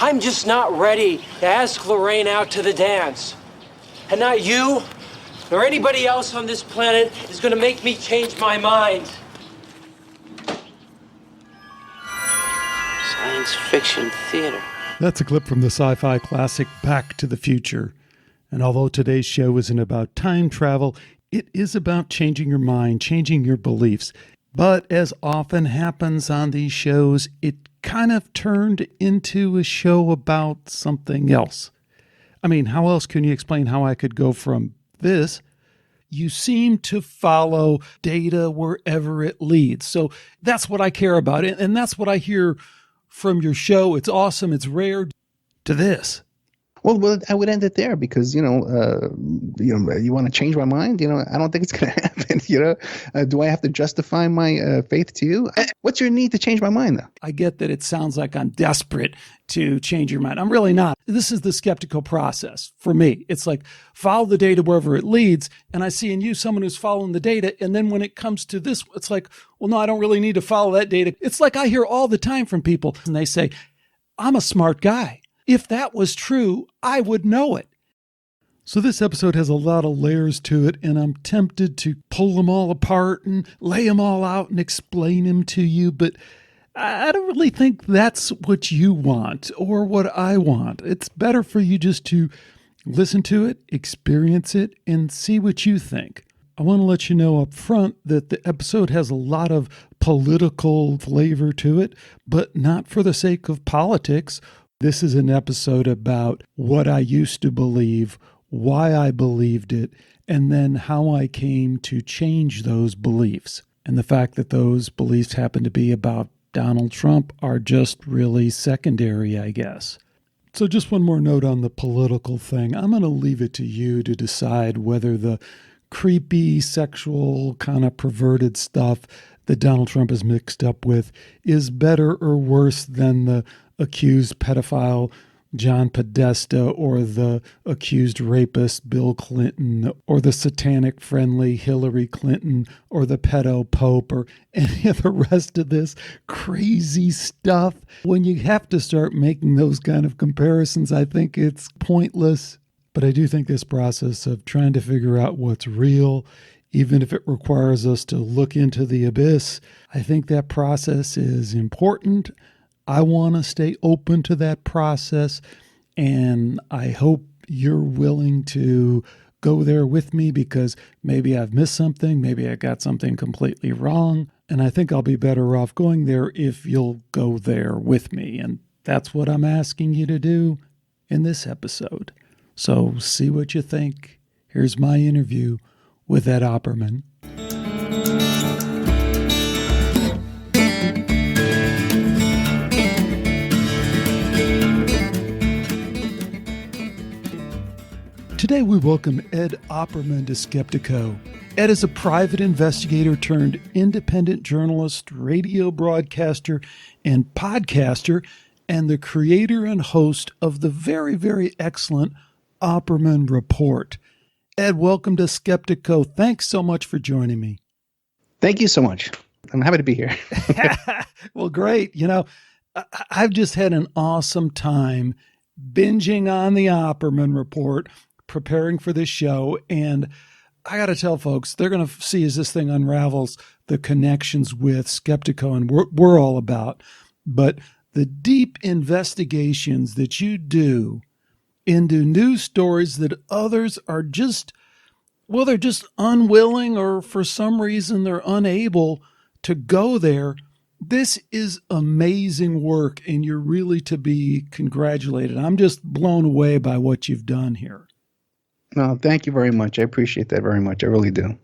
I'm just not ready to ask Lorraine out to the dance. And not you, nor anybody else on this planet is going to make me change my mind. Science fiction theater. That's a clip from the sci-fi classic Back to the Future. And although today's show isn't about time travel, it is about changing your mind, changing your beliefs. But as often happens on these shows, it kind of turned into a show about something else. I mean, how else can you explain how I could go from this? You seem to follow data wherever it leads. So that's what I care about. And that's what I hear from your show. It's awesome. It's rare. To this. Well, I would end it there because, you want to change my mind? I don't think it's going to happen. Do I have to justify my faith to you? What's your need to change my mind, though? I get that it sounds like I'm desperate to change your mind. I'm really not. This is the skeptical process for me. It's like follow the data wherever it leads. And I see in you someone who's following the data. And then when it comes to this, it's like, well, no, I don't really need to follow that data. It's like I hear all the time from people and they say, I'm a smart guy. If that was true, I would know it. So this episode has a lot of layers to it, and I'm tempted to pull them all apart and lay them all out and explain them to you, but I don't really think that's what you want or what I want. It's better for you just to listen to it, experience it, and see what you think. I want to let you know up front that the episode has a lot of political flavor to it, but not for the sake of politics. This is an episode about what I used to believe, why I believed it, and then how I came to change those beliefs. And the fact that those beliefs happen to be about Donald Trump are just really secondary, I guess. So just one more note on the political thing. I'm going to leave it to you to decide whether the creepy, sexual, kind of perverted stuff that Donald Trump is mixed up with is better or worse than the accused pedophile John Podesta or the accused rapist Bill Clinton or the satanic-friendly Hillary Clinton or the pedo Pope or any of the rest of this crazy stuff. When you have to start making those kind of comparisons, I think it's pointless. But I do think this process of trying to figure out what's real, even if it requires us to look into the abyss, I think that process is important. I want to stay open to that process, and I hope you're willing to go there with me because maybe I've missed something, maybe I got something completely wrong, and I think I'll be better off going there if you'll go there with me, and that's what I'm asking you to do in this episode. So see what you think. Here's my interview with Ed Opperman. Today we welcome Ed Opperman to Skeptico. Ed is a private investigator turned independent journalist, radio broadcaster, and podcaster, and the creator and host of the very, very excellent Opperman Report. Ed, welcome to Skeptico. Thanks so much for joining me. Thank you so much. I'm happy to be here. Well, great. I've just had an awesome time binging on the Opperman Report, preparing for this show, and I got to tell folks, they're going to see as this thing unravels the connections with Skeptico and we're all about. But the deep investigations that you do into news stories that others are just, well, they're just unwilling or for some reason they're unable to go there. This is amazing work, and you're really to be congratulated. I'm just blown away by what you've done here. No, thank you very much. I appreciate that very much. I really do.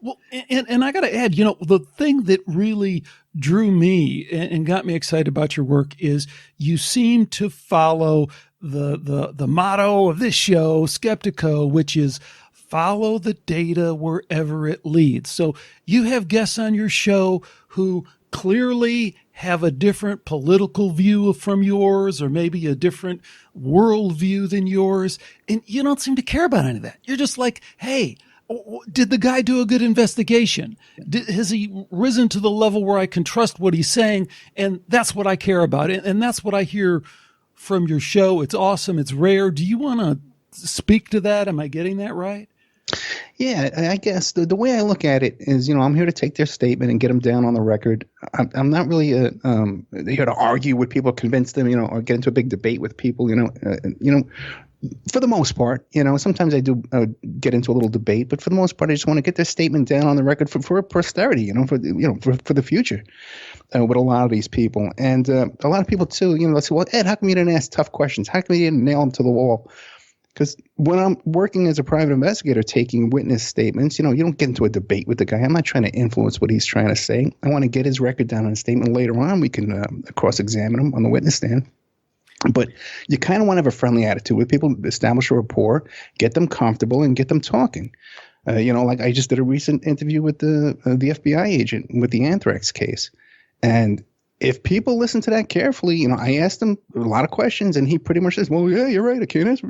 Well, and I got to add, the thing that really drew me and got me excited about your work is you seem to follow the motto of this show, Skeptico, which is follow the data wherever it leads. So you have guests on your show who clearly have a different political view from yours or maybe a different worldview than yours, and you don't seem to care about any of that. You're just like, hey, did the guy do a good investigation? Has he risen to the level where I can trust what he's saying? And that's what I care about. And that's what I hear from your show. It's awesome. It's rare. Do you want to speak to that? Am I getting that right? Yeah, I guess the way I look at it is, I'm here to take their statement and get them down on the record. I'm not really here to argue with people, convince them, or get into a big debate with people, for the most part. Sometimes I do get into a little debate, but for the most part, I just want to get their statement down on the record for posterity, for the future. With a lot of these people, and a lot of people too, let's say, well, Ed, how come you didn't ask tough questions? How come you didn't nail them to the wall? Because when I'm working as a private investigator, taking witness statements, you don't get into a debate with the guy. I'm not trying to influence what he's trying to say. I want to get his record down on a statement. Later on, we can cross-examine him on the witness stand. But you kind of want to have a friendly attitude with people, establish a rapport, get them comfortable, and get them talking. Like I just did a recent interview with the FBI agent with the anthrax case. And if people listen to that carefully, I asked him a lot of questions, and he pretty much says, well, yeah, you're right, I can't answer.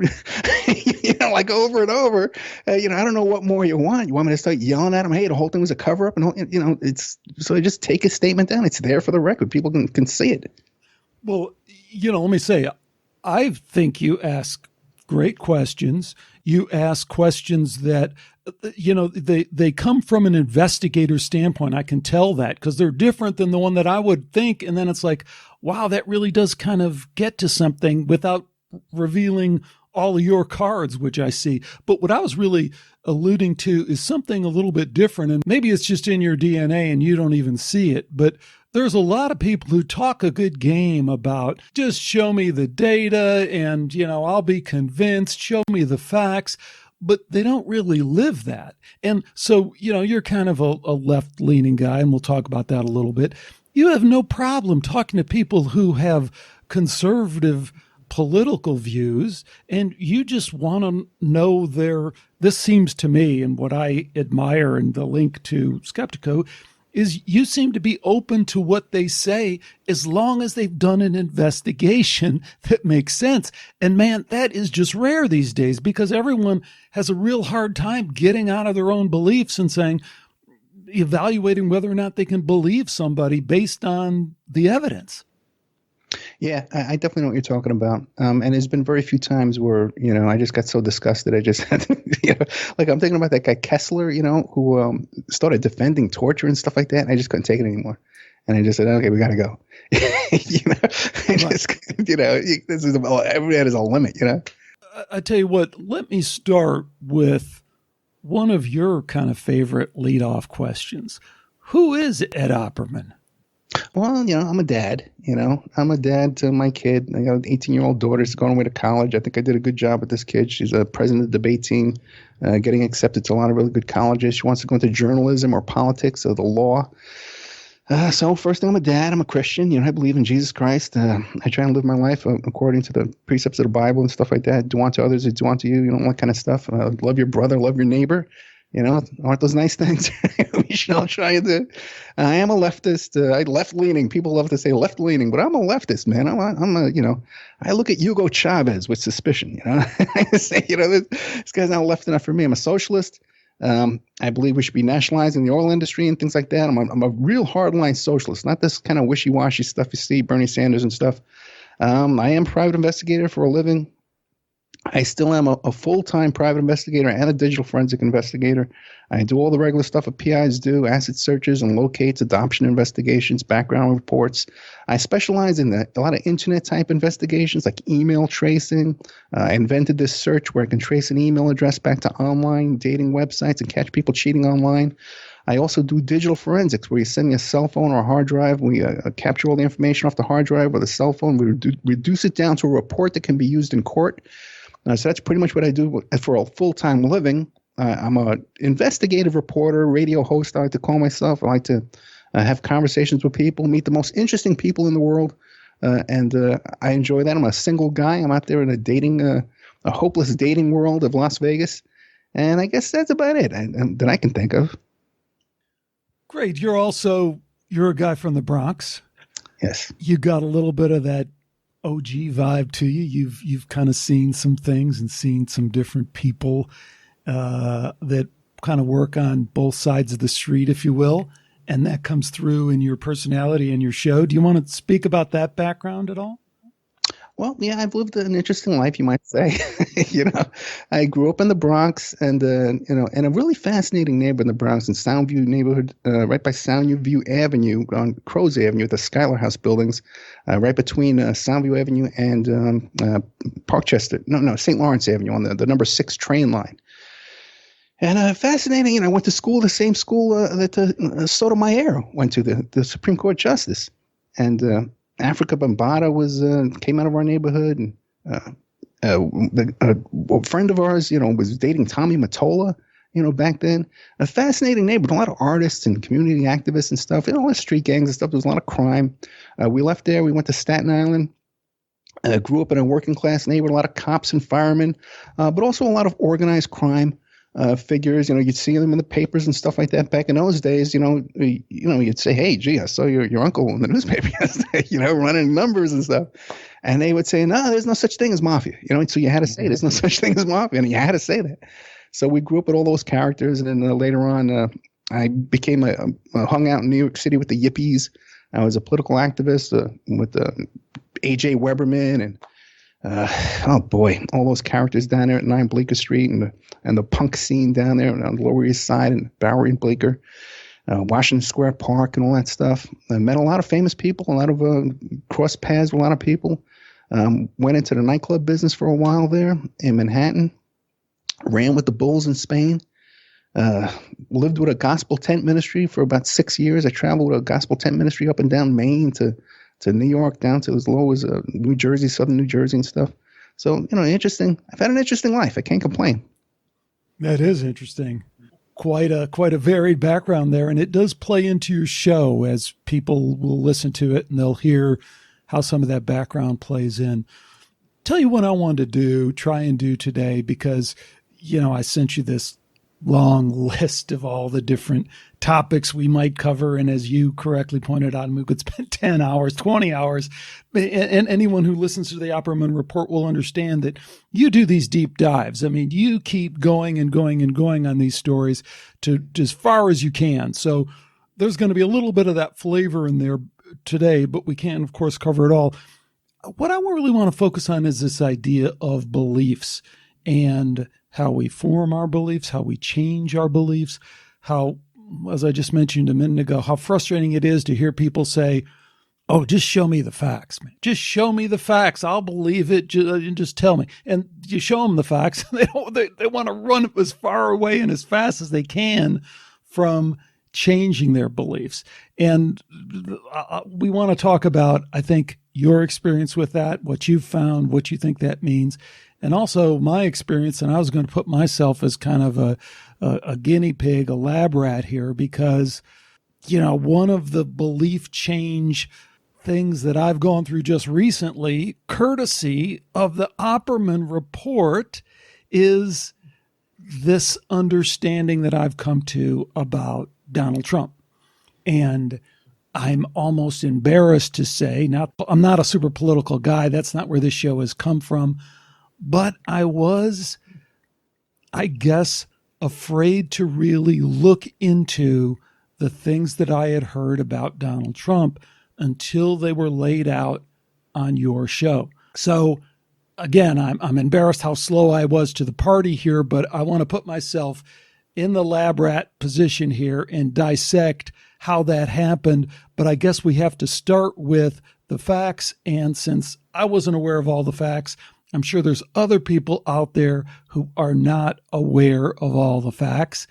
Like over and over. I don't know what more you want. You want me to start yelling at him, hey, the whole thing was a cover-up? And, it's so I just take his statement down. It's there for the record. People can see it. Well, let me say, I think you ask great questions. You ask questions that, they come from an investigator standpoint. I can tell that because they're different than the one that I would think. And then it's like, wow, that really does kind of get to something without revealing all of your cards, which I see. But what I was really alluding to is something a little bit different. And maybe it's just in your DNA and you don't even see it. But there's a lot of people who talk a good game about just show me the data and, I'll be convinced, show me the facts, but they don't really live that. And so, you're kind of a left-leaning guy, and we'll talk about that a little bit. You have no problem talking to people who have conservative political views, and you just want to know this seems to me, and what I admire in the link to Skeptico, is you seem to be open to what they say as long as they've done an investigation that makes sense. And man, that is just rare these days because everyone has a real hard time getting out of their own beliefs and evaluating whether or not they can believe somebody based on the evidence. Yeah, I definitely know what you're talking about. And there's been very few times where, I just got so disgusted. I just had to, like I'm thinking about that guy Kessler, who started defending torture and stuff like that. And I just couldn't take it anymore. And I just said, okay, we got to go. This is everybody has a limit, I tell you what, let me start with one of your kind of favorite leadoff questions. Who is Ed Opperman? Well, I'm a dad, I'm a dad to my kid. I got an 18-year-old daughter who's going away to college. I think I did a good job with this kid. She's a president of the debate team, getting accepted to a lot of really good colleges. She wants to go into journalism or politics or the law. So first thing, I'm a dad. I'm a Christian. I believe in Jesus Christ. I try and live my life according to the precepts of the Bible and stuff like that. Do unto others as do unto you. All that kind of stuff. Love your brother. Love your neighbor. Aren't those nice things we should all try to do? I am a leftist. Left-leaning. People love to say left-leaning, but I'm a leftist, man. I look at Hugo Chavez with suspicion. I say, this guy's not left enough for me. I'm a socialist. I believe we should be nationalizing the oil industry and things like that. I'm a real hardline socialist, not this kind of wishy-washy stuff you see, Bernie Sanders and stuff. I am a private investigator for a living. I still am a full-time private investigator and a digital forensic investigator. I do all the regular stuff that PIs do, asset searches and locates, adoption investigations, background reports. I specialize in a lot of internet-type investigations like email tracing. I invented this search where I can trace an email address back to online dating websites and catch people cheating online. I also do digital forensics where you send me a cell phone or a hard drive. We capture all the information off the hard drive or the cell phone. We reduce it down to a report that can be used in court. So that's pretty much what I do for a full-time living. I'm an investigative reporter, radio host, I like to call myself. I like to have conversations with people, meet the most interesting people in the world, and I enjoy that. I'm a single guy. I'm out there in a hopeless dating world of Las Vegas, and I guess that's about it that I can think of. Great. You're a guy from the Bronx. Yes. You got a little bit of that OG vibe to you. You've kind of seen some things and seen some different people that kind of work on both sides of the street, if you will, and that comes through in your personality and your show. Do you want to speak about that background at all? Well, yeah, I've lived an interesting life, you might say. You know, I grew up in the Bronx, and in a really fascinating neighborhood in the Bronx, in Soundview neighborhood, right by Soundview Avenue on Crows Avenue, the Schuyler House buildings, right between Soundview Avenue and Parkchester. No, St. Lawrence Avenue on the number 6 train line. And fascinating, I went to school, the same school that Sotomayor went to, the Supreme Court Justice, and Africa Bambaataa came out of our neighborhood, and a friend of ours, was dating Tommy Mottola, back then. A fascinating neighborhood, a lot of artists and community activists and stuff, a lot of street gangs and stuff. There was a lot of crime. We left there. We went to Staten Island. Grew up in a working class neighborhood, a lot of cops and firemen, but also a lot of organized crime. Figures, you'd see them in the papers and stuff like that back in those days. You'd say, "Hey, gee, I saw your uncle in the newspaper yesterday, running numbers and stuff," and they would say, "No, there's no such thing as mafia," So you had to say, "There's no such thing as mafia," and you had to say that. So we grew up with all those characters, and then later on, I became hung out in New York City with the Yippies. I was a political activist with A.J. Weberman and. Oh boy, all those characters down there at 9 Bleecker Street and the punk scene down there on the Lower East Side and Bowery and Bleecker, Washington Square Park and all that stuff. I met a lot of famous people, a lot of crossed paths with a lot of people. Went into the nightclub business for a while there in Manhattan. Ran with the Bulls in Spain. Lived with a gospel tent ministry for about 6 years. I traveled with a gospel tent ministry up and down Maine to New York, down to as low as New Jersey, southern New Jersey and stuff. So, interesting. I've had an interesting life. I can't complain. That is interesting. Quite a varied background there. And it does play into your show as people will listen to it and they'll hear how some of that background plays in. Tell you what I wanted to try and do today, because, I sent you this long list of all the different topics we might cover. And as you correctly pointed out, we could spend 10 hours, 20 hours. And anyone who listens to the Opperman Report will understand that you do these deep dives. I mean, you keep going and going and going on these stories to as far as you can. So there's going to be a little bit of that flavor in there today, but we can't, of course, cover it all. What I really want to focus on is this idea of beliefs and how we form our beliefs, how we change our beliefs, how, as I just mentioned a minute ago, how frustrating it is to hear people say, "Oh, just show me the facts, man. Just show me the facts. I'll believe it. Just tell me." And you show them the facts. They want to run as far away and as fast as they can from changing their beliefs. And we want to talk about, I think, your experience with that, what you've found, what you think that means. And also my experience, and I was going to put myself as kind of a guinea pig, a lab rat here, because, one of the belief change things that I've gone through just recently, courtesy of the Opperman Report, is this understanding that I've come to about Donald Trump. And I'm almost embarrassed to say, I'm not a super political guy. That's not where this show has come from. But I was, I guess, afraid to really look into the things that I had heard about Donald Trump until they were laid out on your show. So again, I'm embarrassed how slow I was to the party here, but I want to put myself in the lab rat position here and dissect how that happened. But I guess we have to start with the facts. And since I wasn't aware of all the facts, I'm sure there's other people out there who are not aware of all the facts.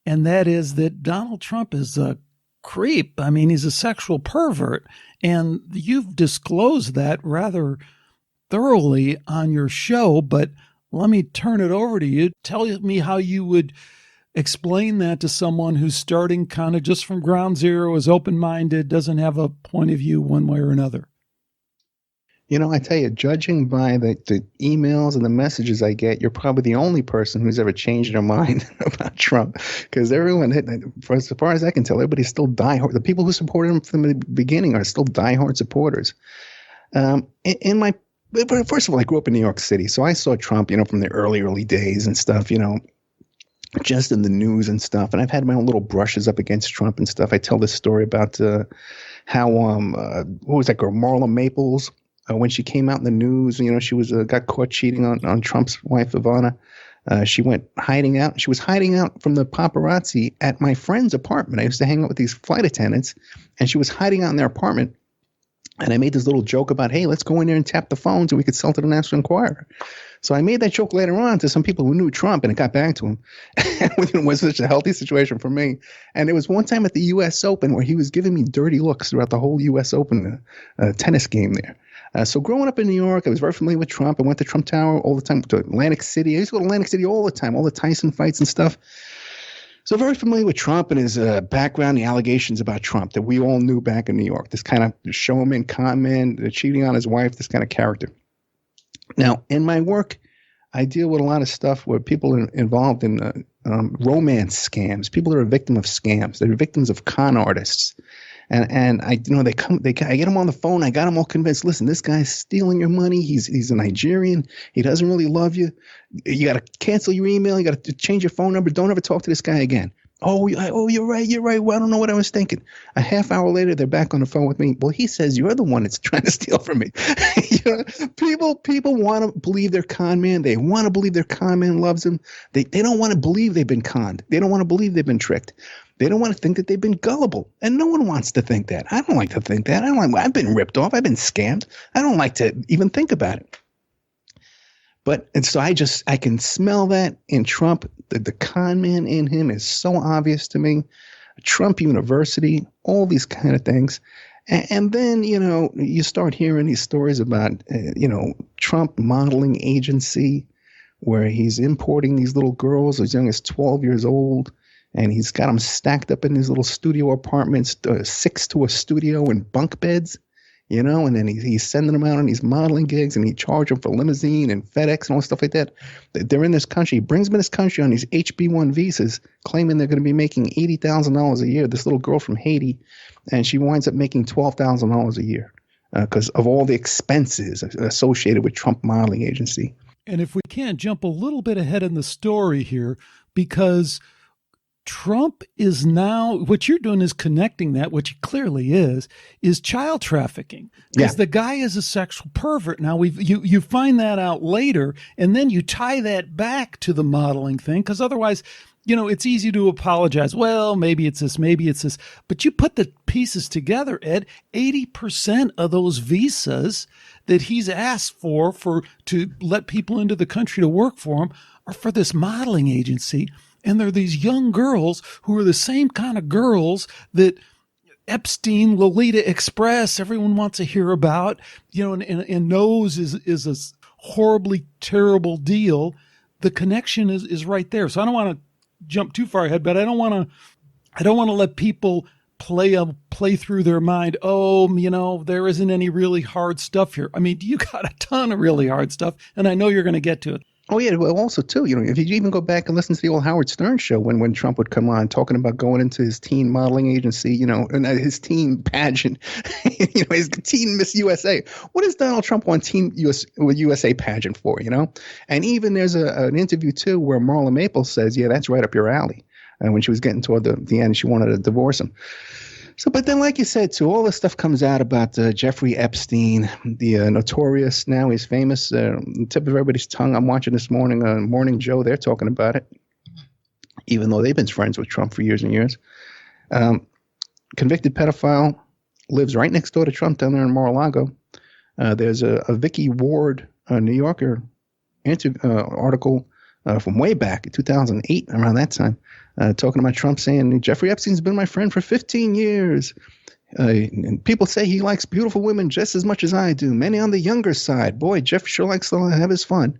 And that is that Donald Trump is a creep. I mean, he's a sexual pervert. And you've disclosed that rather thoroughly on your show. But let me turn it over to you. Tell me how you would explain that to someone who's starting kind of just from ground zero, is open-minded, doesn't have a point of view one way or another. I tell you, judging by the emails and the messages I get, you're probably the only person who's ever changed their mind about Trump. Because everyone, as far as I can tell, everybody's still diehard. The people who supported him from the beginning are still diehard supporters. First of all, I grew up in New York City, so I saw Trump, from the early days and stuff, just in the news and stuff. And I've had my own little brushes up against Trump and stuff. I tell this story about how, what was that girl, Marla Maples? when she came out in the news. She was got caught cheating on Trump's wife, Ivana. She went hiding out. She was hiding out from the paparazzi at my friend's apartment. I used to hang out with these flight attendants, and she was hiding out in their apartment. And I made this little joke about, hey, let's go in there and tap the phones and we could sell to the National Enquirer. So I made that joke later on to some people who knew Trump, and it got back to him. It was such a healthy situation for me. And it was one time at the U.S. Open where he was giving me dirty looks throughout the whole U.S. Open tennis game there. So growing up in New York, I was very familiar with Trump. I went to Trump Tower all the time, to Atlantic City. I used to go to Atlantic City all the time, all the Tyson fights and stuff. So very familiar with Trump and his background, the allegations about Trump that we all knew back in New York. This kind of showman, con man, cheating on his wife, this kind of character. Now, in my work, I deal with a lot of stuff where people are involved in romance scams. People are a victim of scams. They're victims of con artists. And I get them on the phone. I got them all convinced. Listen, this guy's stealing your money. He's a Nigerian. He doesn't really love you. You got to cancel your email. You got to change your phone number. Don't ever talk to this guy again. Oh, you're right. Well, I don't know what I was thinking. A half hour later, they're back on the phone with me. Well, he says you're the one that's trying to steal from me. People want to believe they're con man. They want to believe their con man loves them. They don't want to believe they've been conned. They don't want to believe they've been tricked. They don't want to think that they've been gullible. And no one wants to think that. I don't like to think that. I've been ripped off. I've been scammed. I don't like to even think about it. And so I can smell that in Trump. The con man in him is so obvious to me. Trump University, all these kind of things. And then, you start hearing these stories about, Trump modeling agency, where he's importing these little girls as young as 12 years old. And he's got them stacked up in these little studio apartments, 6 to a studio in bunk beds, and then he's sending them out on these modeling gigs, and he charges them for limousine and FedEx and all stuff like that. They're in this country. He brings them in this country on these HB1 visas, claiming they're going to be making $80,000 a year. This little girl from Haiti, and she winds up making $12,000 a year because of all the expenses associated with Trump modeling agency. And if we can jump a little bit ahead in the story here, because Trump is now, what you're doing is connecting that, which he clearly is child trafficking. Because the guy is a sexual pervert. Now, you find that out later, and then you tie that back to the modeling thing, because otherwise, it's easy to apologize. Well, maybe it's this, maybe it's this. But you put the pieces together, Ed, 80% of those visas that he's asked for to let people into the country to work for him are for this modeling agency. And there are these young girls who are the same kind of girls that Epstein, Lolita Express, everyone wants to hear about, and knows is a horribly terrible deal. The connection is right there. So I don't want to jump too far ahead, but I don't want to let people play through their mind. Oh, there isn't any really hard stuff here. I mean, you got a ton of really hard stuff, and I know you're going to get to it. Oh, yeah. Well, also, too, if you even go back and listen to the old Howard Stern show when Trump would come on talking about going into his teen modeling agency, and his teen pageant, his teen Miss USA. What does Donald Trump want teen USA pageant for, And even there's an interview, too, where Marla Maples says, yeah, that's right up your alley. And when she was getting toward the end, she wanted to divorce him. So, but then, like you said, too, all this stuff comes out about Jeffrey Epstein, the notorious, now he's famous, tip of everybody's tongue. I'm watching this morning, Morning Joe, they're talking about it, even though they've been friends with Trump for years and years. Convicted pedophile, lives right next door to Trump down there in Mar-a-Lago. There's a Vicky Ward, New Yorker article from way back in 2008, around that time, talking about Trump saying, Jeffrey Epstein's been my friend for 15 years. And people say he likes beautiful women just as much as I do. Many on the younger side. Boy, Jeff sure likes to have his fun.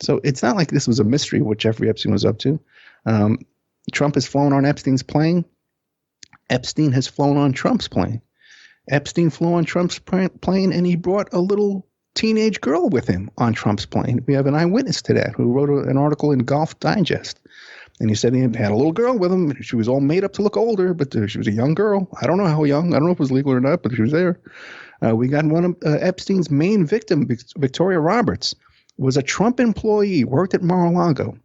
So it's not like this was a mystery what Jeffrey Epstein was up to. Trump has flown on Epstein's plane. Epstein has flown on Trump's plane. Epstein flew on Trump's plane, and he brought a little teenage girl with him on Trump's plane. We have an eyewitness to that who wrote an article in Golf Digest. And he said he had a little girl with him. She was all made up to look older, but she was a young girl. I don't know how young. I don't know if it was legal or not, but she was there. We got one of Epstein's main victim, Victoria Roberts, was a Trump employee, worked at Mar-a-Lago,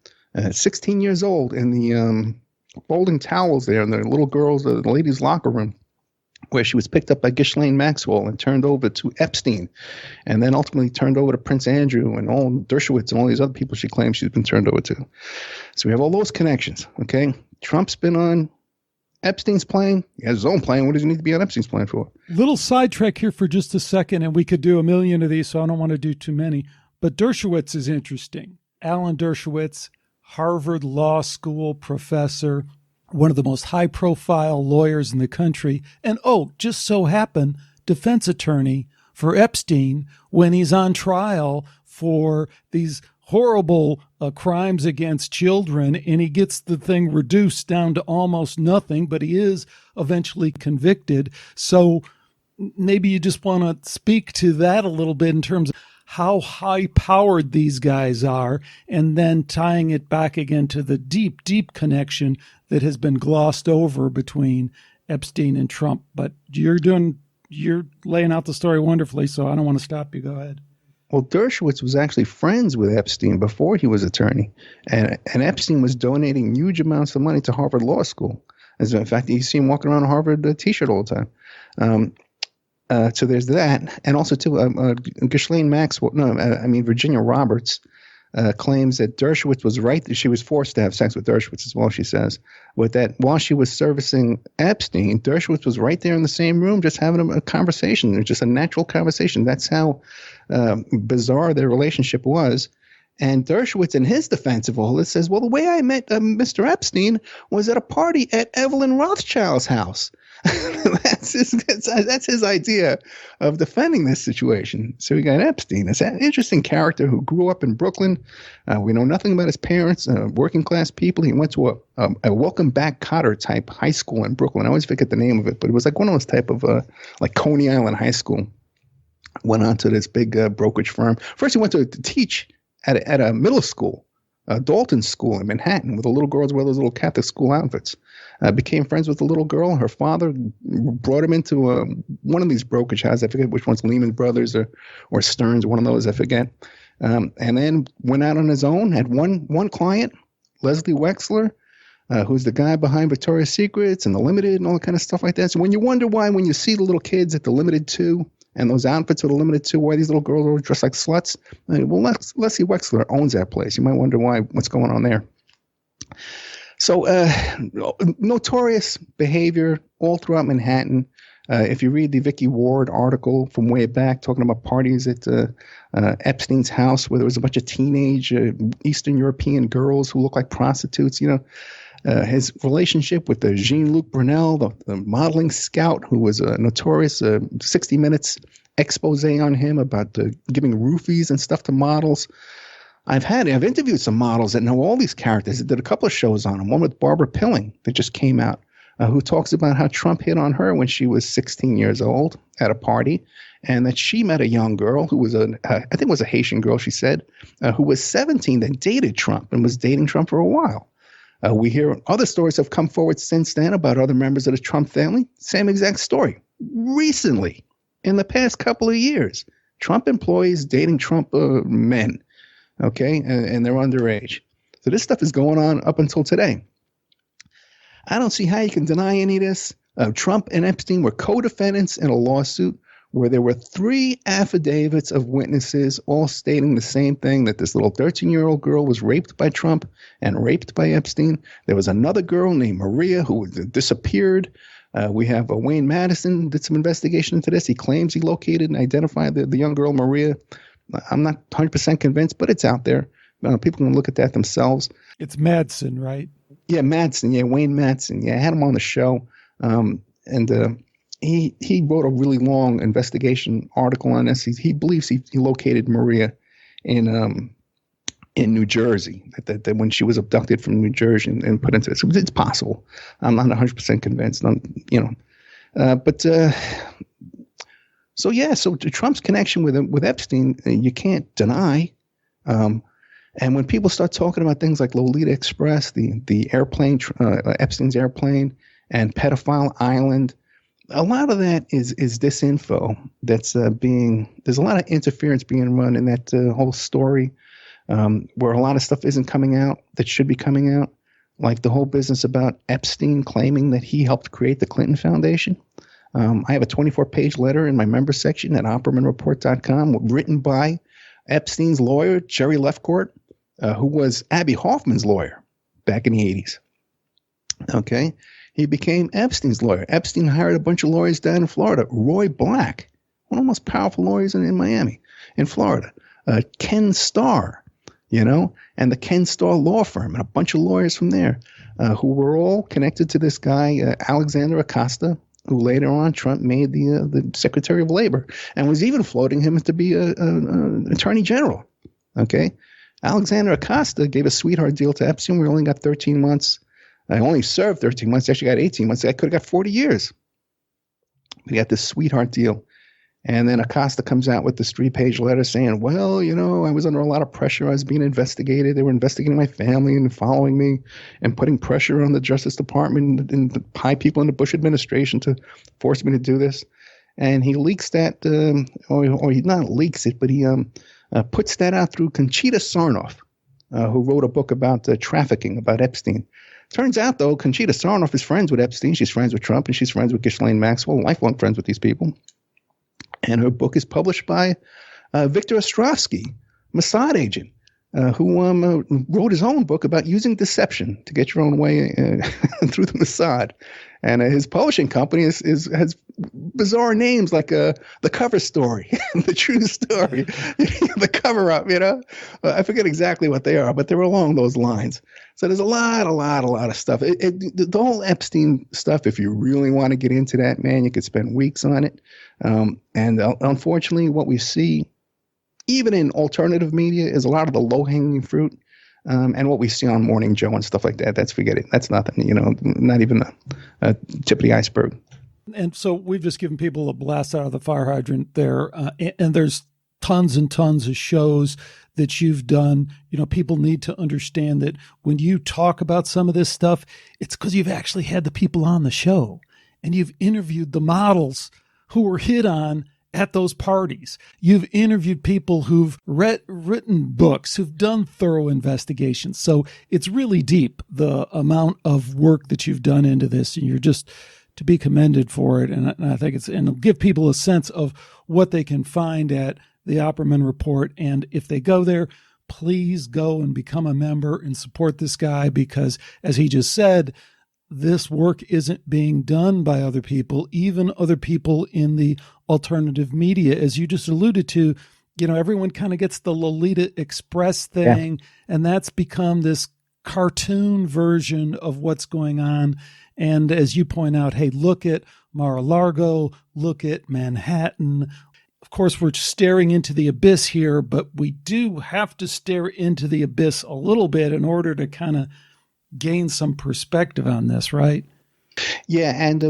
16 years old, in the folding towels there in the little girls, the ladies' locker room. where she was picked up by Ghislaine Maxwell and turned over to Epstein, and then ultimately turned over to Prince Andrew and all Dershowitz and all these other people she claims she's been turned over to. So we have all those connections, okay? Trump's been on Epstein's plane. He has his own plane. What does he need to be on Epstein's plane for? Little sidetrack here for just a second, and we could do a million of these, so I don't want to do too many. But Dershowitz is interesting. Alan Dershowitz, Harvard Law School professor, one of the most high-profile lawyers in the country, and just so happened, defense attorney for Epstein when he's on trial for these horrible crimes against children, and he gets the thing reduced down to almost nothing, but he is eventually convicted. So maybe you just want to speak to that a little bit in terms of how high-powered these guys are, and then tying it back again to the deep, deep connection that has been glossed over between Epstein and Trump. But you're laying out the story wonderfully, so I don't want to stop you. Go ahead. Well, Dershowitz was actually friends with Epstein before he was attorney, and Epstein was donating huge amounts of money to Harvard Law School. As a matter of fact, you see him walking around a Harvard T-shirt all the time. So there's that, and also too, Ghislaine Maxwell. Virginia Roberts claims that Dershowitz was right. She was forced to have sex with Dershowitz as well. She says, with that while she was servicing Epstein, Dershowitz was right there in the same room, just having a conversation. It was just a natural conversation. That's how bizarre their relationship was. And Dershowitz, in his defense of all this, says, well, the way I met Mr. Epstein was at a party at Evelyn Rothschild's house. That's his idea of defending this situation. So we got Epstein, this interesting character who grew up in Brooklyn. We know nothing about his parents, working class people. He went to a Welcome Back Kotter type high school in Brooklyn. I always forget the name of it, but it was like one of those type of like Coney Island high school. Went on to this big brokerage firm. First, he went to teach at a middle school, Dalton School in Manhattan, with the little girls wear those little Catholic school outfits. Became friends with the little girl. Her father brought him into one of these brokerage houses. I forget which one's, Lehman Brothers or Stearns, one of those, I forget. And then went out on his own, had one client, Leslie Wexler, who's the guy behind Victoria's Secrets and The Limited and all that kind of stuff like that. So when you wonder why, when you see the little kids at The Limited 2 and those outfits with The Limited 2, why these little girls are dressed like sluts, well, Leslie Wexler owns that place. You might wonder what's going on there. So notorious behavior all throughout Manhattan. If you read the Vicky Ward article from way back talking about parties at Epstein's house where there was a bunch of teenage Eastern European girls who look like prostitutes, his relationship with the Jean-Luc Brunel, the modeling scout who was a notorious 60 Minutes expose on him about giving roofies and stuff to models. I've interviewed some models that know all these characters. I did a couple of shows on them. One with Barbara Pilling that just came out, who talks about how Trump hit on her when she was 16 years old at a party, and that she met a young girl who was I think it was a Haitian girl, she said, who was 17 that dated Trump and was dating Trump for a while. We hear other stories have come forward since then about other members of the Trump family. Same exact story. Recently, in the past couple of years, Trump employees dating Trump men. Okay, and they're underage. So this stuff is going on up until today. I don't see how you can deny any of this. Trump and Epstein were co-defendants in a lawsuit where there were 3 affidavits of witnesses all stating the same thing, that this little 13-year-old girl was raped by Trump and raped by Epstein. There was another girl named Maria who disappeared. We have Wayne Madison did some investigation into this. He claims he located and identified the young girl Maria. I'm not 100% convinced, but it's out there. People can look at that themselves. It's Madsen, right? Yeah, Madsen. Yeah, Wayne Madsen. Yeah, I had him on the show. He wrote a really long investigation article on this. He believes he located Maria in New Jersey, that when she was abducted from New Jersey and put into this. It's possible. I'm not 100% convinced. So Trump's connection with Epstein, you can't deny. And when people start talking about things like Lolita Express, the airplane, Epstein's airplane, and Pedophile Island, a lot of that is disinfo. There's a lot of interference being run in that whole story, where a lot of stuff isn't coming out that should be coming out, like the whole business about Epstein claiming that he helped create the Clinton Foundation. I have a 24-page letter in my member section at OppermanReport.com written by Epstein's lawyer, Jerry Lefcourt, who was Abby Hoffman's lawyer back in the 80s. Okay. He became Epstein's lawyer. Epstein hired a bunch of lawyers down in Florida. Roy Black, one of the most powerful lawyers in Miami, in Florida. Ken Starr, and the Ken Starr law firm, and a bunch of lawyers from there who were all connected to this guy, Alexander Acosta, who later on Trump made the Secretary of Labor and was even floating him to be an attorney general. Okay. Alexander Acosta gave a sweetheart deal to Epstein. We only got 13 months. I only served 13 months. I actually got 18 months. I could have got 40 years. We got this sweetheart deal. And then Acosta comes out with this 3-page letter saying, well, I was under a lot of pressure. I was being investigated. They were investigating my family and following me and putting pressure on the Justice Department and the high people in the Bush administration to force me to do this. And he leaks that, or he not leaks it, but he puts that out through Conchita Sarnoff, who wrote a book about trafficking, about Epstein. Turns out, though, Conchita Sarnoff is friends with Epstein. She's friends with Trump, and she's friends with Ghislaine Maxwell, lifelong friends with these people. And her book is published by Victor Ostrovsky, Mossad agent, who wrote his own book about using deception to get your own way through the Mossad. And his publishing company has bizarre names like The Cover Story, The True Story, The Cover Up, I forget exactly what they are, but they're along those lines. So there's a lot of stuff. The whole Epstein stuff, if you really want to get into that, man, you could spend weeks on it. And unfortunately, what we see, even in alternative media, is a lot of the low-hanging fruit. And what we see on Morning Joe and stuff like that, forget it. That's nothing, not even a tip of the iceberg. And so we've just given people a blast out of the fire hydrant there. And there's tons and tons of shows that you've done. People need to understand that when you talk about some of this stuff, it's because you've actually had the people on the show and you've interviewed the models who were hit on at those parties. You've interviewed people who've written books, who've done thorough investigations. So it's really deep, the amount of work that you've done into this, and you're just to be commended for it. And I think and it'll give people a sense of what they can find at the Opperman Report. And if they go there, please go and become a member and support this guy, because as he just said, this work isn't being done by other people, even other people in the alternative media. As you just alluded to, everyone kind of gets the Lolita Express thing, and that's become this cartoon version of what's going on. And as you point out, hey, look at Mar-a-Lago, look at Manhattan. Of course, we're staring into the abyss here, but we do have to stare into the abyss a little bit in order to kind of gain some perspective on this, right? Yeah, and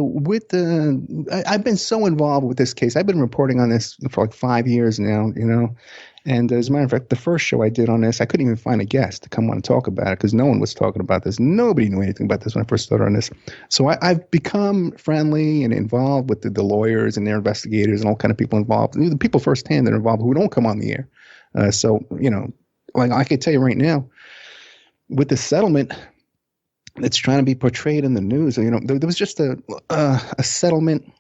I've been so involved with this case. I've been reporting on this for like 5 years now, And as a matter of fact, the first show I did on this, I couldn't even find a guest to come on and talk about it because no one was talking about this. Nobody knew anything about this when I first started on this. So I've become friendly and involved with the lawyers and their investigators and all kind of people involved. And the people firsthand that are involved who don't come on the air. Like I can tell you right now, with the settlement that's trying to be portrayed in the news, there was just a settlement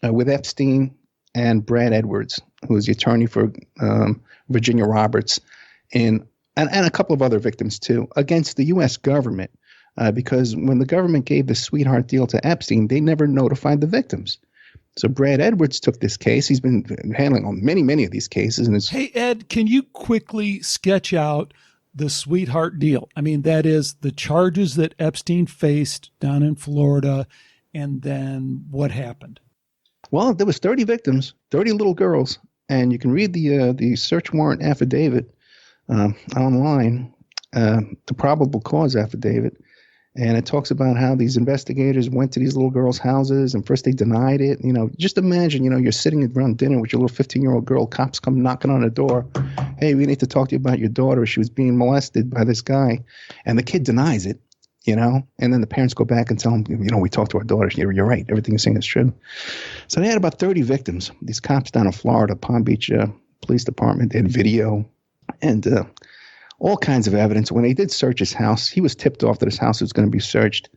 with Epstein and Brad Edwards, who was the attorney for Virginia Roberts, and a couple of other victims too, against the U.S. government, because when the government gave the sweetheart deal to Epstein, they never notified the victims. So Brad Edwards took this case. He's been handling on many of these cases. And hey, Ed, can you quickly sketch out the sweetheart deal? I mean, that is the charges that Epstein faced down in Florida, and then what happened? Well, there was 30 victims, 30 little girls, and you can read the search warrant affidavit online, the probable cause affidavit, and it talks about how these investigators went to these little girls' houses, and first they denied it. Just imagine, you're sitting around dinner with your little 15-year-old girl, cops come knocking on the door. Hey, we need to talk to you about your daughter. She was being molested by this guy, and the kid denies it. And then the parents go back and tell them, we talked to our daughter. You're right. Everything you're saying is true. So they had about 30 victims. These cops down in Florida, Palm Beach Police Department, they had video and all kinds of evidence. When they did search his house, he was tipped off that his house was going to be searched.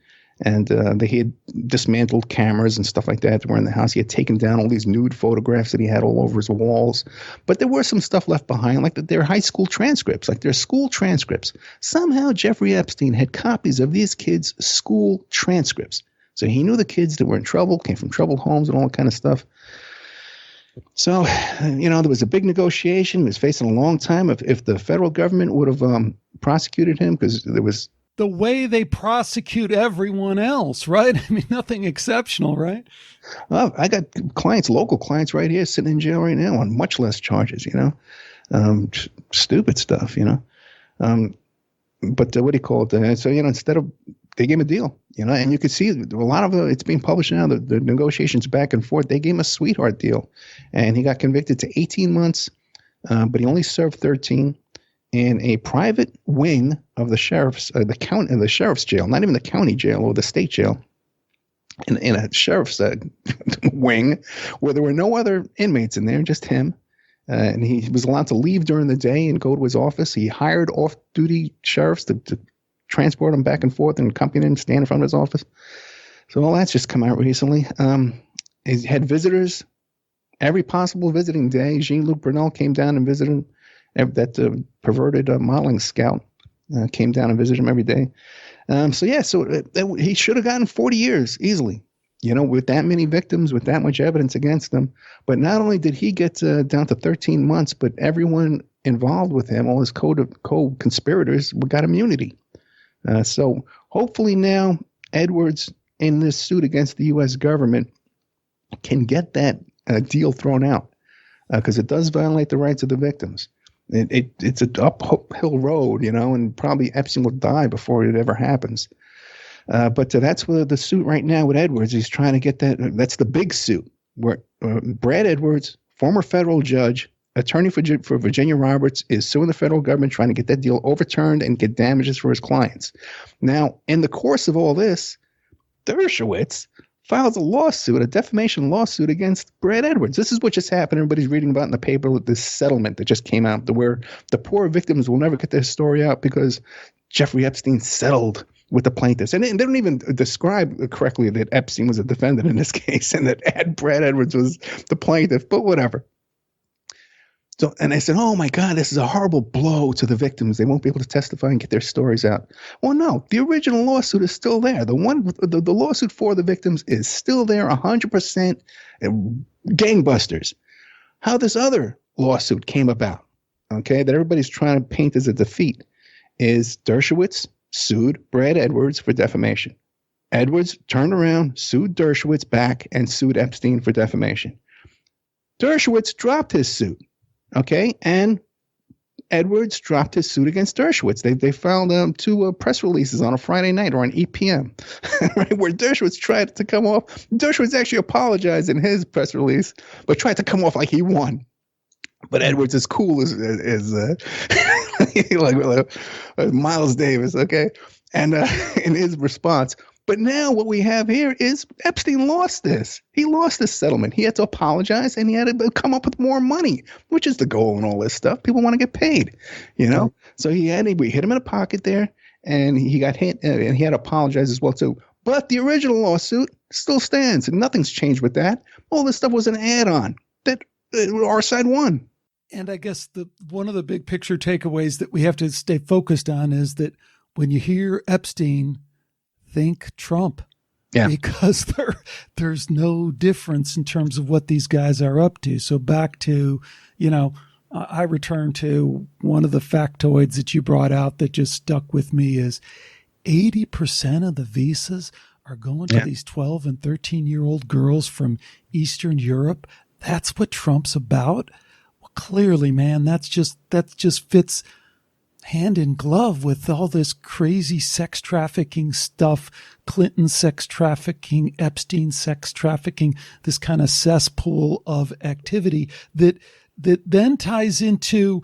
And he had dismantled cameras and stuff like that were in the house. He had taken down all these nude photographs that he had all over his walls. But there was some stuff left behind, like their high school transcripts, like their school transcripts. Somehow Jeffrey Epstein had copies of these kids' school transcripts. So he knew the kids that were in trouble, came from troubled homes and all that kind of stuff. So, there was a big negotiation. He was facing a long time if the federal government would have prosecuted him, because there was the way they prosecute everyone else, right? I mean, nothing exceptional, right? Well, I got local clients right here sitting in jail right now on much less charges, stupid stuff, but what do you call it? So, instead of, they gave him a deal, and you could see a lot of it's being published now, the negotiations back and forth. They gave him a sweetheart deal, and he got convicted to 18 months, but he only served 13. In a private wing of the sheriff's, the sheriff's jail, not even the county jail or the state jail, in a sheriff's wing where there were no other inmates in there, just him. And he was allowed to leave during the day and go to his office. He hired off-duty sheriffs to transport him back and forth and accompany him, stand in front of his office. So all that's just come out recently. He had visitors every possible visiting day. Jean-Luc Brunel came down and visited him. That perverted modeling scout came down and visited him every day. So he should have gotten 40 years easily, with that many victims, with that much evidence against him. But not only did he get down to 13 months, but everyone involved with him, all his co-conspirators, got immunity. So hopefully now Edwards, in this suit against the U.S. government, can get that deal thrown out, because it does violate the rights of the victims. It's an uphill road, and probably Epstein will die before it ever happens. But that's where the suit right now with Edwards. He's trying to get that. That's the big suit where Brad Edwards, former federal judge, attorney for Virginia Roberts, is suing the federal government, trying to get that deal overturned and get damages for his clients. Now, in the course of all this, Dershowitz files a defamation lawsuit against Brad Edwards. This is what just happened. Everybody's reading about in the paper with this settlement that just came out, where the poor victims will never get their story out because Jeffrey Epstein settled with the plaintiffs. And they don't even describe correctly that Epstein was a defendant in this case and that Brad Edwards was the plaintiff, but whatever. So, and I said, oh my God, this is a horrible blow to the victims. They won't be able to testify and get their stories out. Well, no, the original lawsuit is still there. The lawsuit for the victims is still there, 100% gangbusters. How this other lawsuit came about, okay, that everybody's trying to paint as a defeat, is Dershowitz sued Brad Edwards for defamation. Edwards turned around, sued Dershowitz back, and sued Epstein for defamation. Dershowitz dropped his suit. Okay, and Edwards dropped his suit against Dershowitz. They filed 2 press releases on a Friday night or on 8 p.m. right, where Dershowitz tried to come off. Dershowitz actually apologized in his press release, but tried to come off like he won. But Edwards is cool as like Miles Davis, okay? And in his response. But now what we have here is Epstein lost this. He lost this settlement. He had to apologize, and he had to come up with more money, which is the goal in all this stuff. People want to get paid, So we hit him in the pocket there, and he got hit, and he had to apologize as well too. But the original lawsuit still stands, and nothing's changed with that. All this stuff was an add-on that our side won. And I guess one of the big picture takeaways that we have to stay focused on is that when you hear Epstein, think Trump. Yeah. Because there's no difference in terms of what these guys are up to. So back to, I return to one of the factoids that you brought out that just stuck with me is 80% of the visas are going to these 12 and 13-year-old girls from Eastern Europe. That's what Trump's about. Well, clearly, man, that just fits hand in glove with all this crazy sex trafficking stuff, Clinton sex trafficking, Epstein sex trafficking, this kind of cesspool of activity that then ties into,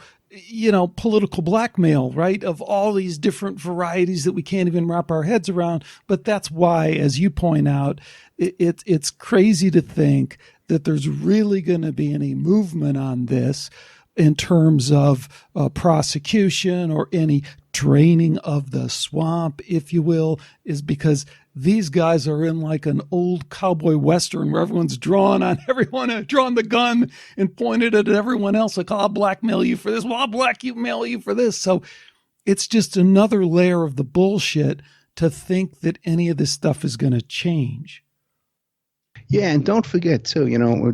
political blackmail, right? Of all these different varieties that we can't even wrap our heads around. But that's why, as you point out, it's crazy to think that there's really going to be any movement on this in terms of prosecution or any draining of the swamp, if you will, is because these guys are in like an old cowboy western where everyone's drawn on everyone, drawn the gun and pointed it at everyone else. Like, I'll blackmail you for this. Well, I'll blackmail you for this. So it's just another layer of the bullshit to think that any of this stuff is going to change. Yeah, and don't forget, too,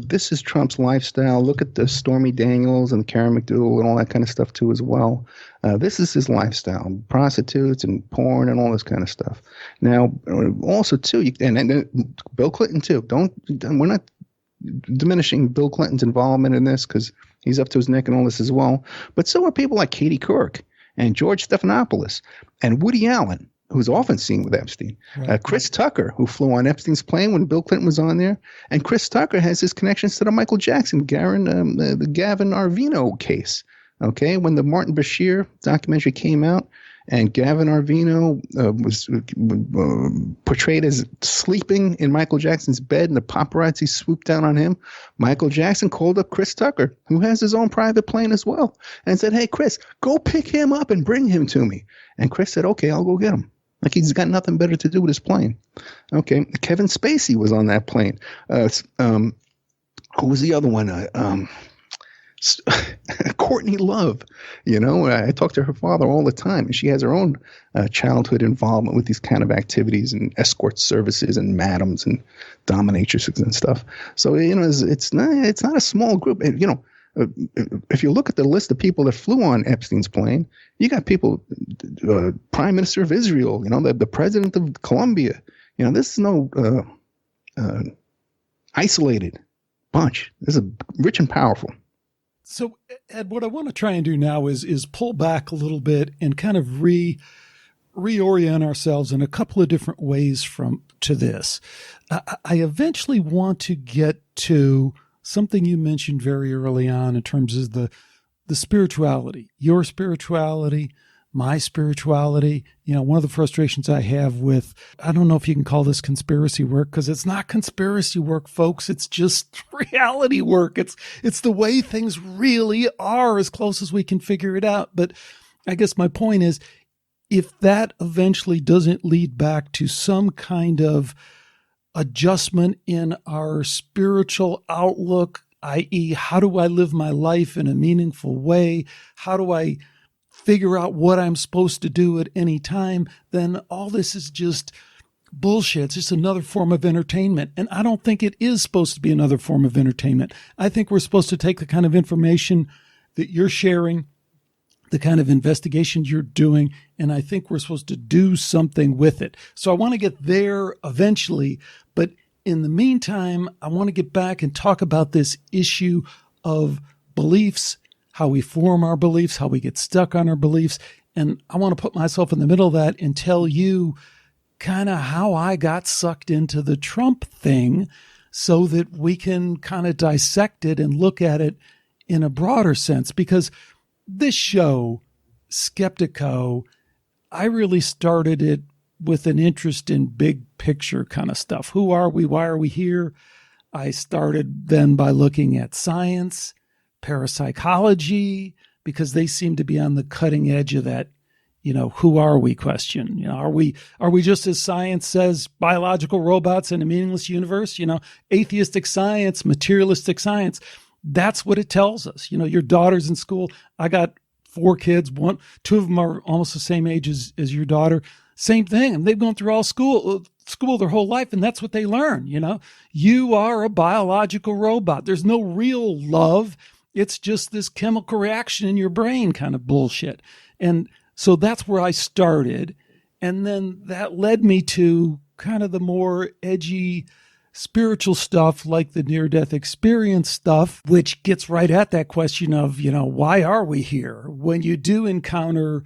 this is Trump's lifestyle. Look at the Stormy Daniels and Karen McDougal and all that kind of stuff, too, as well. This is his lifestyle, prostitutes and porn and all this kind of stuff. Now, also, too, and Bill Clinton, too. We're not diminishing Bill Clinton's involvement in this because he's up to his neck in all this as well. But so are people like Katie Couric and George Stephanopoulos and Woody Allen, who's often seen with Epstein. Right. Chris Tucker, who flew on Epstein's plane when Bill Clinton was on there. And Chris Tucker has his connections to the Michael Jackson, the Gavin Arvino case. Okay, when the Martin Bashir documentary came out and Gavin Arvino was portrayed as sleeping in Michael Jackson's bed and the paparazzi swooped down on him, Michael Jackson called up Chris Tucker, who has his own private plane as well, and said, "Hey, Chris, go pick him up and bring him to me." And Chris said, "Okay, I'll go get him." Like he's got nothing better to do with his plane. Okay, Kevin Spacey was on that plane. Who was the other one? Courtney Love. I talk to her father all the time, and she has her own childhood involvement with these kind of activities and escort services and madams and dominatrixes and stuff. So it's not a small group. If you look at the list of people that flew on Epstein's plane, you got people, Prime Minister of Israel, the President of Colombia. This is no isolated bunch. This is rich and powerful. So, Ed, what I want to try and do now is pull back a little bit and kind of reorient ourselves in a couple of different ways to this. I eventually want to get to something you mentioned very early on in terms of the spirituality, your spirituality, my spirituality. One of the frustrations I have with, I don't know if you can call this conspiracy work, because it's not conspiracy work, folks. It's just reality work. It's the way things really are, as close as we can figure it out. But I guess my point is, if that eventually doesn't lead back to some kind of adjustment in our spiritual outlook, i.e., how do I live my life in a meaningful way? How do I figure out what I'm supposed to do at any time? Then all this is just bullshit. It's just another form of entertainment. And I don't think it is supposed to be another form of entertainment. I think we're supposed to take the kind of information that you're sharing, the kind of investigations you're doing, and I think we're supposed to do something with it. So I want to get there eventually, but in the meantime, I want to get back and talk about this issue of beliefs, how we form our beliefs, how we get stuck on our beliefs. And I want to put myself in the middle of that and tell you kind of how I got sucked into the Trump thing so that we can kind of dissect it and look at it in a broader sense. Because this show, Skeptico, I really started it with an interest in big picture kind of stuff. Who are we? Why are we here? I started then by looking at science, parapsychology, because they seem to be on the cutting edge of that, who are we question. Are we just, as science says, biological robots in a meaningless universe? Atheistic science, materialistic science. That's what it tells us. Your daughter's in school. I got 4 kids. 2 of them are almost the same age as your daughter. Same thing. And they've gone through all school their whole life, and that's what they learn. You are a biological robot. There's no real love. It's just this chemical reaction in your brain kind of bullshit. And so that's where I started. And then that led me to kind of the more edgy spiritual stuff, like the near-death experience stuff, which gets right at that question of, why are we here? When you do encounter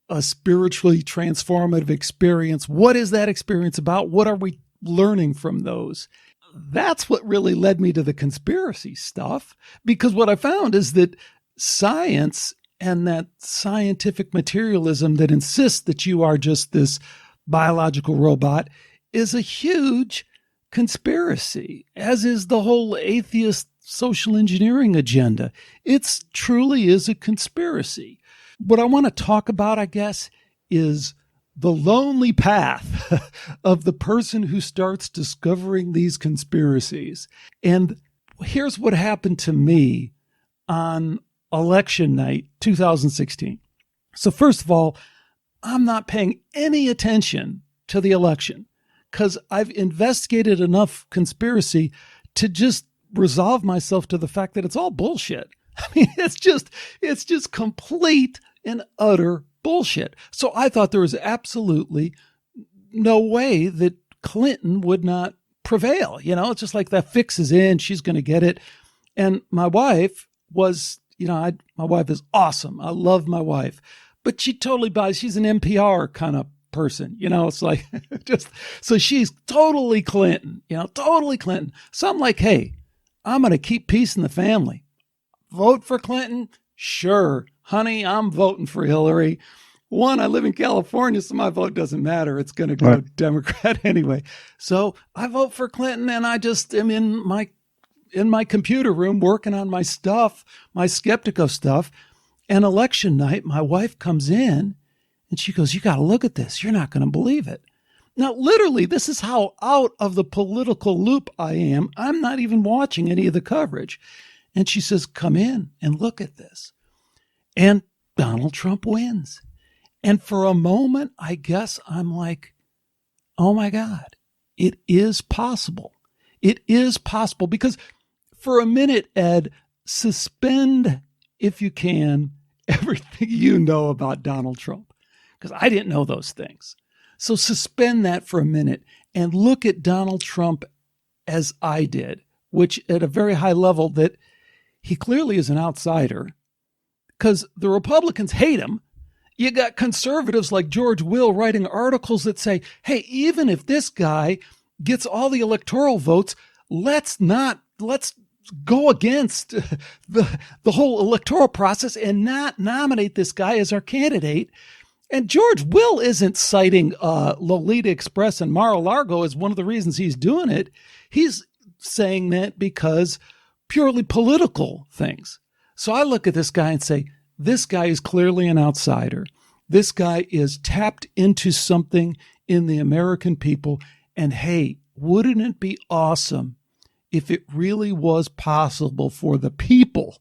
a spiritually transformative experience, what is that experience about? What are we learning from those? That's what really led me to the conspiracy stuff, because what I found is that science and that scientific materialism that insists that you are just this biological robot is a huge conspiracy, as is the whole atheist social engineering agenda. It truly is a conspiracy. What I want to talk about, I guess, is the lonely path of the person who starts discovering these conspiracies. And here's what happened to me on election night 2016. So first of all, I'm not paying any attention to the election because I've investigated enough conspiracy to just resolve myself to the fact that it's all bullshit. I mean, it's just complete and utter bullshit. So I thought there was absolutely no way that Clinton would not prevail. You know, it's just like that fix is in, she's going to get it. And my wife was, my wife is awesome. I love my wife, but she totally buys, she's an NPR kind of person, it's like so she's totally Clinton, totally Clinton. So I'm like, hey, I'm going to keep peace in the family. Vote for Clinton? Sure. Honey, I'm voting for Hillary. One, I live in California, so my vote doesn't matter. It's going to go Democrat anyway. So I vote for Clinton, and I just am in my computer room working on my stuff, my Skeptico stuff. And election night, my wife comes in, and she goes, you got to look at this. You're not going to believe it. Now, literally, this is how out of the political loop I am. I'm not even watching any of the coverage. And she says, come in and look at this. And Donald Trump wins. And for a moment, I guess I'm like, oh my God, it is possible. It is possible because for a minute, Ed, suspend, if you can, everything you know about Donald Trump, because I didn't know those things. So suspend that for a minute and look at Donald Trump as I did, which at a very high level that he clearly is an outsider because the Republicans hate him. You got conservatives like George Will writing articles that say, hey, even if this guy gets all the electoral votes, let's go against the whole electoral process and not nominate this guy as our candidate. And George Will isn't citing Lolita Express and Mar-a-Lago as one of the reasons he's doing it. He's saying that because purely political things. So I look at this guy and say, this guy is clearly an outsider. This guy is tapped into something in the American people. And hey, wouldn't it be awesome if it really was possible for the people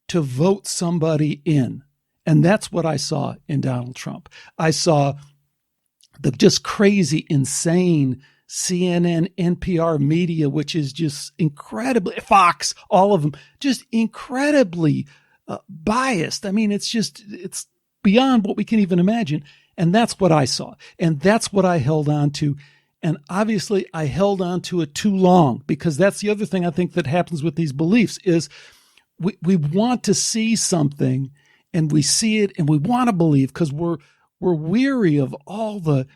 to vote somebody in? And that's what I saw in Donald Trump. I saw the just crazy, insane CNN, NPR media, which is just incredibly, Fox, all of them, just incredibly biased. I mean, it's beyond what we can even imagine. And that's what I saw. And that's what I held on to. And obviously I held on to it too long because that's the other thing I think that happens with these beliefs is we want to see something and we see it and we want to believe because we're weary of all the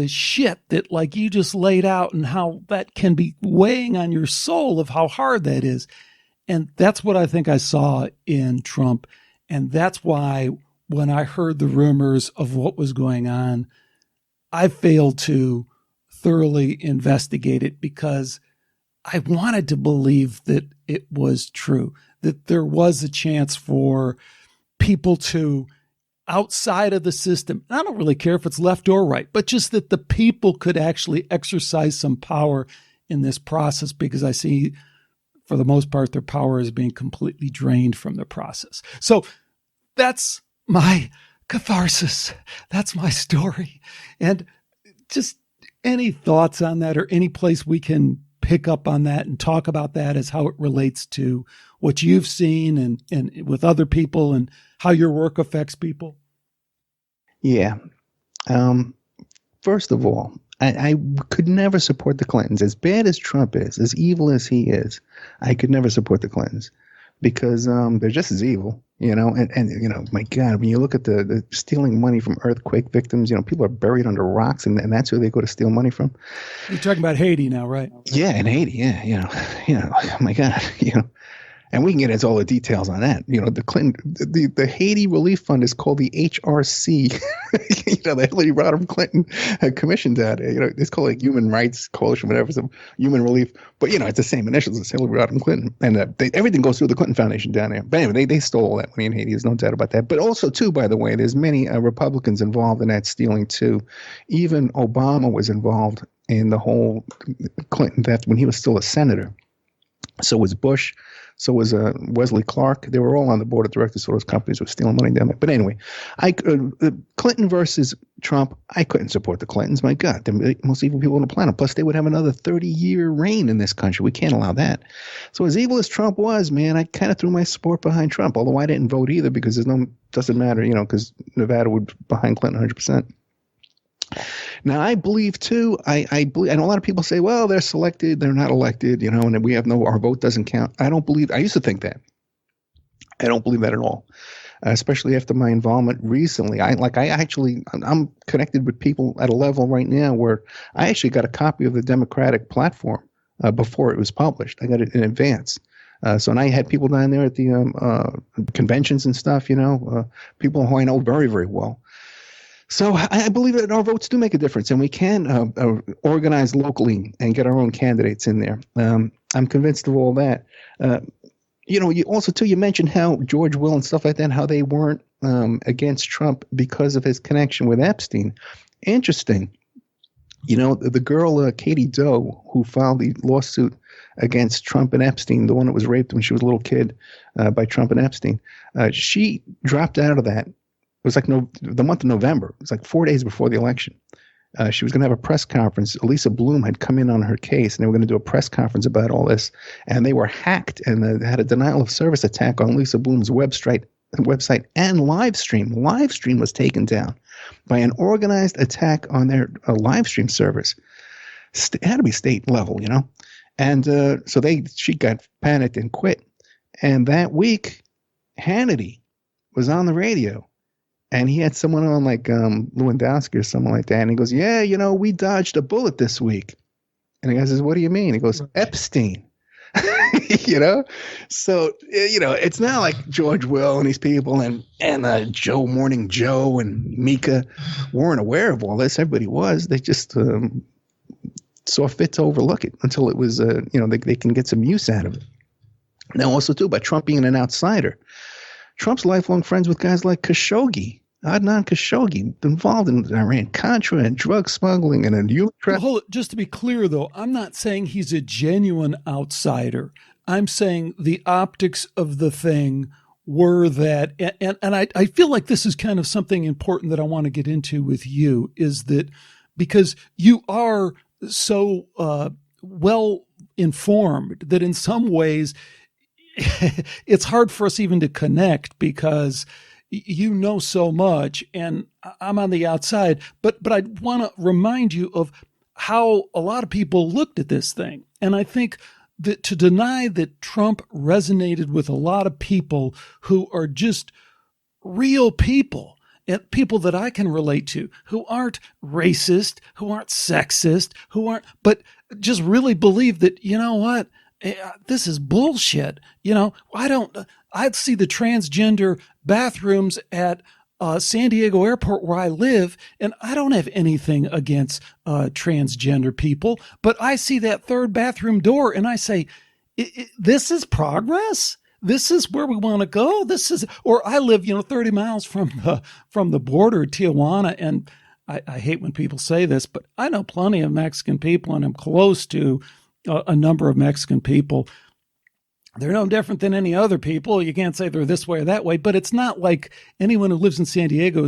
shit that like you just laid out and how that can be weighing on your soul of how hard that is. And that's what I think I saw in Trump. And that's why when I heard the rumors of what was going on, I failed to thoroughly investigate it because I wanted to believe that it was true, that there was a chance for people to outside of the system. I don't really care if it's left or right, but just that the people could actually exercise some power in this process because I see for the most part, their power is being completely drained from the process. So that's my catharsis. That's my story. And just any thoughts on that or any place we can pick up on that and talk about that as how it relates to what you've seen and with other people and how your work affects people? Yeah. First of all, I could never support the Clintons. As bad as Trump is, as evil as he is, I could never support the Clintons because they're just as evil, and my God, when you look at the stealing money from earthquake victims, people are buried under rocks and that's who they go to steal money from. You're talking about Haiti now, right? Yeah, in Haiti, yeah, oh my God, And we can get into all the details on that. You know, the the Haiti Relief Fund is called the HRC. You know, the Hillary Rodham Clinton commissioned that. You know, it's called like Human Rights Coalition, whatever, some human relief. But you know, it's the same initials as Hillary Rodham Clinton, and everything goes through the Clinton Foundation down there. But anyway, they stole all that money in Haiti. There's no doubt about that. But also, too, by the way, there's many Republicans involved in that stealing too. Even Obama was involved in the whole Clinton theft when he was still a senator. So was Bush. So was Wesley Clark. They were all on the board of directors for those companies who were stealing money down there. But anyway, Clinton versus Trump, I couldn't support the Clintons. My God, they're the most evil people on the planet. Plus, they would have another 30-year reign in this country. We can't allow that. So as evil as Trump was, man, I kind of threw my support behind Trump, although I didn't vote either because doesn't matter, you know, because Nevada would be behind Clinton 100%. Now, I believe, too, I believe, and a lot of people say, well, they're selected, they're not elected, you know, and our vote doesn't count. I used to think that. I don't believe that at all, especially after my involvement recently. I'm connected with people at a level right now where I actually got a copy of the Democratic platform before it was published. I got it in advance. And I had people down there at the conventions and stuff, you know, people who I know very, very well. So I believe that our votes do make a difference, and we can organize locally and get our own candidates in there. I'm convinced of all that. You know, you mentioned how George Will and stuff like that, how they weren't against Trump because of his connection with Epstein. Interesting. You know, the girl, Katie Doe, who filed the lawsuit against Trump and Epstein, the one that was raped when she was a little kid by Trump and Epstein, she dropped out of that. It was like the month of November. It was like 4 days before the election. She was going to have a press conference. Elisa Bloom had come in on her case, and they were going to do a press conference about all this. And they were hacked, and they had a denial of service attack on Lisa Bloom's website and live stream. Live stream was taken down by an organized attack on their live stream service. It had to be state level, you know. And so she got panicked and quit. And that week, Hannity was on the radio. And he had someone on like Lewandowski or someone like that. And he goes, yeah, you know, we dodged a bullet this week. And the guy says, what do you mean? He goes, Epstein. You know? So, you know, it's not like George Will and these people and Joe Morning Joe and Mika weren't aware of all this. Everybody was. They just saw fit to overlook it until it was, you know, they can get some use out of it. Now, also, too, by Trump being an outsider, Trump's lifelong friends with guys like Khashoggi, Adnan Khashoggi, involved in Iran-Contra and drug smuggling and human trafficking. Just to be clear, though, I'm not saying he's a genuine outsider. I'm saying the optics of the thing were that, and I feel like this is kind of something important that I want to get into with you, is that because you are so well informed that in some ways it's hard for us even to connect because you know so much and I'm on the outside, but I want to remind you of how a lot of people looked at this thing. And I think that to deny that Trump resonated with a lot of people who are just real people and people that I can relate to, who aren't racist, who aren't sexist, but just really believe that, you know what, this is bullshit. You know, I'd see the transgender bathrooms at San Diego Airport where I live, and I don't have anything against transgender people, but I see that third bathroom door and I say, this is progress. This is where we want to go. Or I live, 30 miles from the border, Tijuana, and I hate when people say this, but I know plenty of Mexican people, and I'm close to a number of Mexican people. They're no different than any other people. You can't say they're this way or that way, but it's not like anyone who lives in San Diego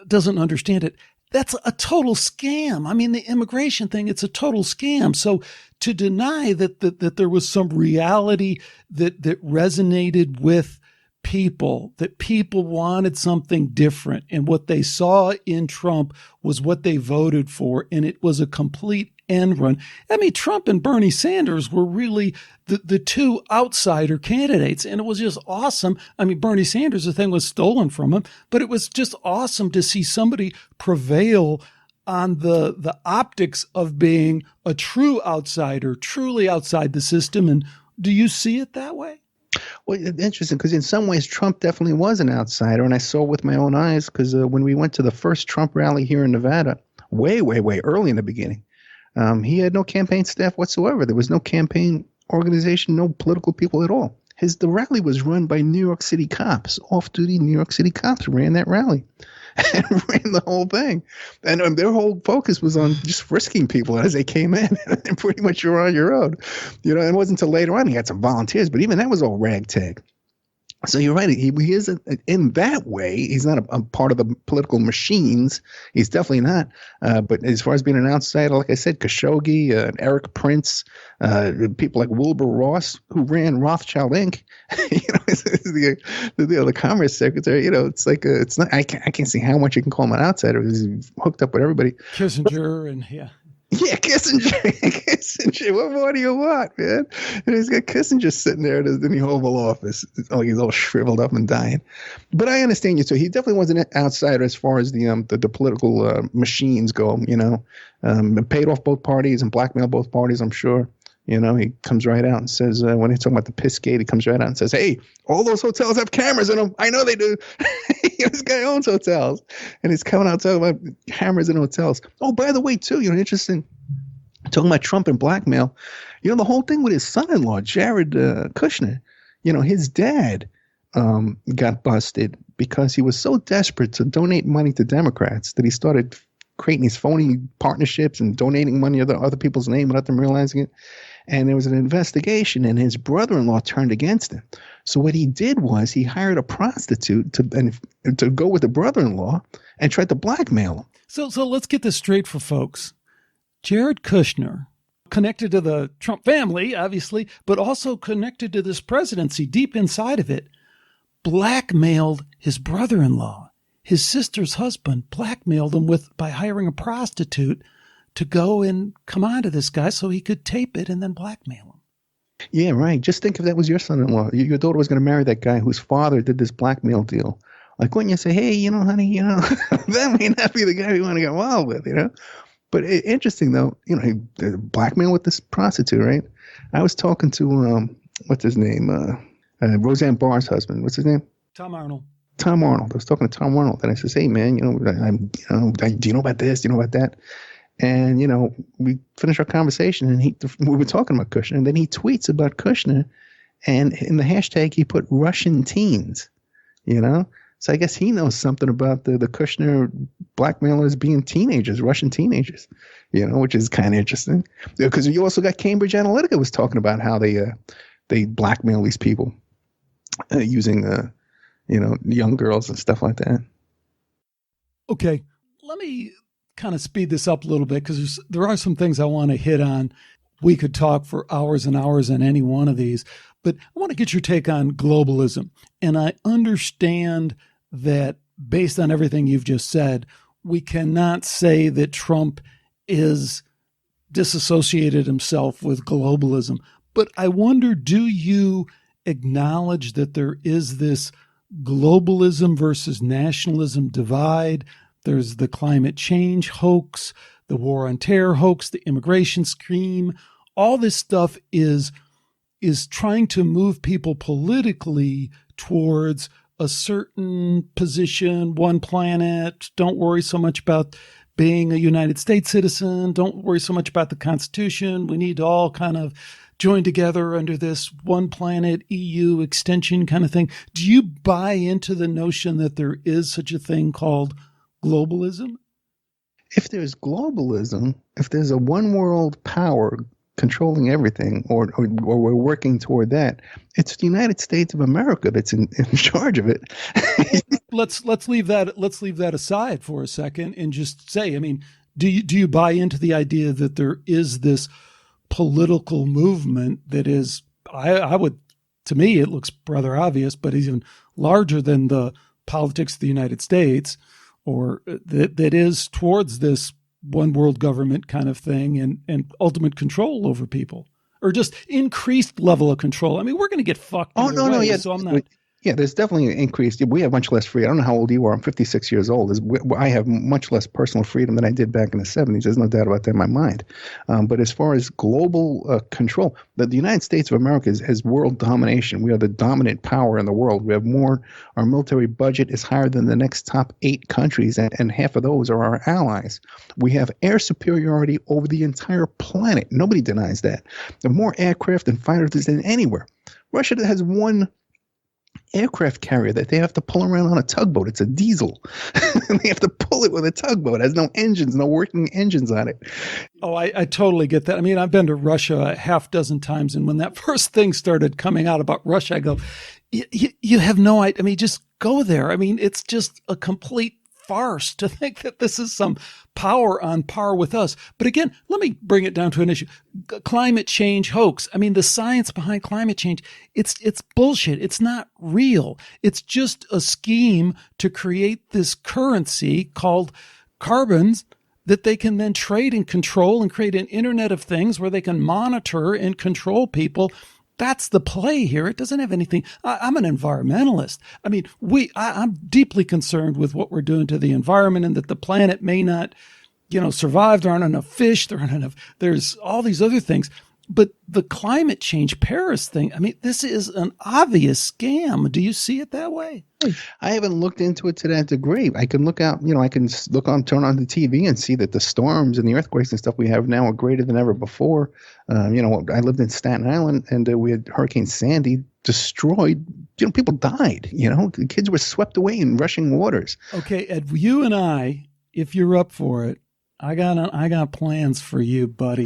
doesn't understand it. That's a total scam. I mean, the immigration thing, it's a total scam. So to deny that there was some reality that resonated with people, that people wanted something different, and what they saw in Trump was what they voted for, and it was a complete end run. I mean, Trump and Bernie Sanders were really the two outsider candidates, and it was just awesome. I mean, Bernie Sanders, the thing was stolen from him, but it was just awesome to see somebody prevail on the optics of being a true outsider, truly outside the system, and Do you see it that way? Well, interesting, because in some ways Trump definitely was an outsider, and I saw with my own eyes because when we went to the first Trump rally here in Nevada, way, way, way early in the beginning, he had no campaign staff whatsoever. There was no campaign organization, no political people at all. The rally was run by New York City cops. Off-duty New York City cops ran that rally and ran the whole thing. And their whole focus was on just frisking people as they came in. And pretty much you're on your own. You know, it wasn't until later on he had some volunteers, but even that was all ragtag. So you're right. He is in that way. He's not a part of the political machines. He's definitely not. But as far as being an outsider, like I said, Khashoggi, Eric Prince, people like Wilbur Ross, who ran Rothschild Inc. The Commerce Secretary. You know, it's like it's not. I can't see how much you can call him an outsider. He's hooked up with everybody. Kissinger and yeah. Yeah, Kissinger. What more do you want, man? And he's got Kissinger sitting there in the Oval Office. Like he's all shriveled up and dying. But I understand you too. He definitely was an outsider as far as the political machines go. You know, paid off both parties and blackmailed both parties. I'm sure. You know, he comes right out and says, when he's talking about the piss gate, he comes right out and says, hey, all those hotels have cameras in them. I know they do. This guy owns hotels. And he's coming out talking about cameras in hotels. Oh, by the way, too, you know, interesting, talking about Trump and blackmail, you know, the whole thing with his son-in-law, Jared Kushner, you know, his dad got busted because he was so desperate to donate money to Democrats that he started creating these phony partnerships and donating money to other people's name without them realizing it. And there was an investigation, and his brother-in-law turned against him. So what he did was he hired a prostitute to go with the brother-in-law and tried to blackmail him. So let's get this straight for folks. Jared Kushner, connected to the Trump family, obviously, but also connected to this presidency deep inside of it, blackmailed his brother-in-law. His sister's husband blackmailed him by hiring a prostitute to go and come on to this guy so he could tape it and then blackmail him. Yeah, right. Just think if that was your son-in-law. Your daughter was going to marry that guy whose father did this blackmail deal. Like, wouldn't you say, hey, you know, honey, you know, that may not be the guy we want to get involved with, you know? But interesting, though, you know, he blackmailed with this prostitute, right? I was talking to, what's his name? Roseanne Barr's husband. What's his name? Tom Arnold. Tom Arnold. I was talking to Tom Arnold, and I says, hey, man, you know, do you know about this? Do you know about that? And, you know, we finished our conversation, and we were talking about Kushner, and then he tweets about Kushner, and in the hashtag, he put Russian teens, you know? So I guess he knows something about the Kushner blackmailers being teenagers, Russian teenagers, you know, which is kind of interesting. Because you also got Cambridge Analytica was talking about how they blackmail these people using, you know, young girls and stuff like that. Okay, let me kind of speed this up a little bit because there are some things I want to hit on. We could talk for hours and hours on any one of these, but I want to get your take on globalism. And I understand that based on everything you've just said, we cannot say that Trump is disassociated himself with globalism. But I wonder, do you acknowledge that there is this globalism versus nationalism divide? There's the climate change hoax, the war on terror hoax, the immigration scheme. All this stuff is trying to move people politically towards a certain position, one planet. Don't worry so much about being a United States citizen. Don't worry so much about the Constitution. We need to all kind of join together under this one planet EU extension kind of thing. Do you buy into the notion that there is such a thing called globalism? If there's globalism, if there's a one world power controlling everything, or we're working toward that, it's the United States of America that's in charge of it. Let's leave that aside for a second and just say, I mean, do you buy into the idea that there is this political movement that is, I would, to me, it looks rather obvious, but even larger than the politics of the United States, or that is towards this one world government kind of thing and ultimate control over people, or just increased level of control? I mean, we're going to get fucked. Oh, no, way, yeah. So I'm not. Yeah, there's definitely an increase. We have much less freedom. I don't know how old you are. I'm 56 years old. I have much less personal freedom than I did back in the 70s. There's no doubt about that in my mind. But as far as global control, the United States of America has world domination. We are the dominant power in the world. We have more. Our military budget is higher than the next top 8 countries, and half of those are our allies. We have air superiority over the entire planet. Nobody denies that. There are more aircraft and fighters than anywhere. Russia has one aircraft carrier that they have to pull around on a tugboat. It's a diesel. They have to pull it with a tugboat. It has no engines, no working engines on it. Oh, I totally get that. I mean, I've been to Russia a half dozen times, and when that first thing started coming out about Russia, I go, you have no idea. I mean, just go there. I mean, it's just a complete farce to think that this is some power on par with us. But again, let me bring it down to an issue. Climate change hoax. I mean, the science behind climate change, it's bullshit. It's not real. It's just a scheme to create this currency called carbons that they can then trade and control and create an internet of things where they can monitor and control people. That's the play here. It doesn't have anything. I'm an environmentalist. I mean, I'm deeply concerned with what we're doing to the environment and that the planet may not, survive. There aren't enough fish. There's all these other things. But the climate change Paris thing, I mean, this is an obvious scam. Do you see it that way? I haven't looked into it to that degree. I can look out, I can turn on the TV and see that the storms and the earthquakes and stuff we have now are greater than ever before. I lived in Staten Island, and we had Hurricane Sandy destroyed, people died, the kids were swept away in rushing waters. Okay, Ed, you and I, if you're up for it, I got plans for you, buddy.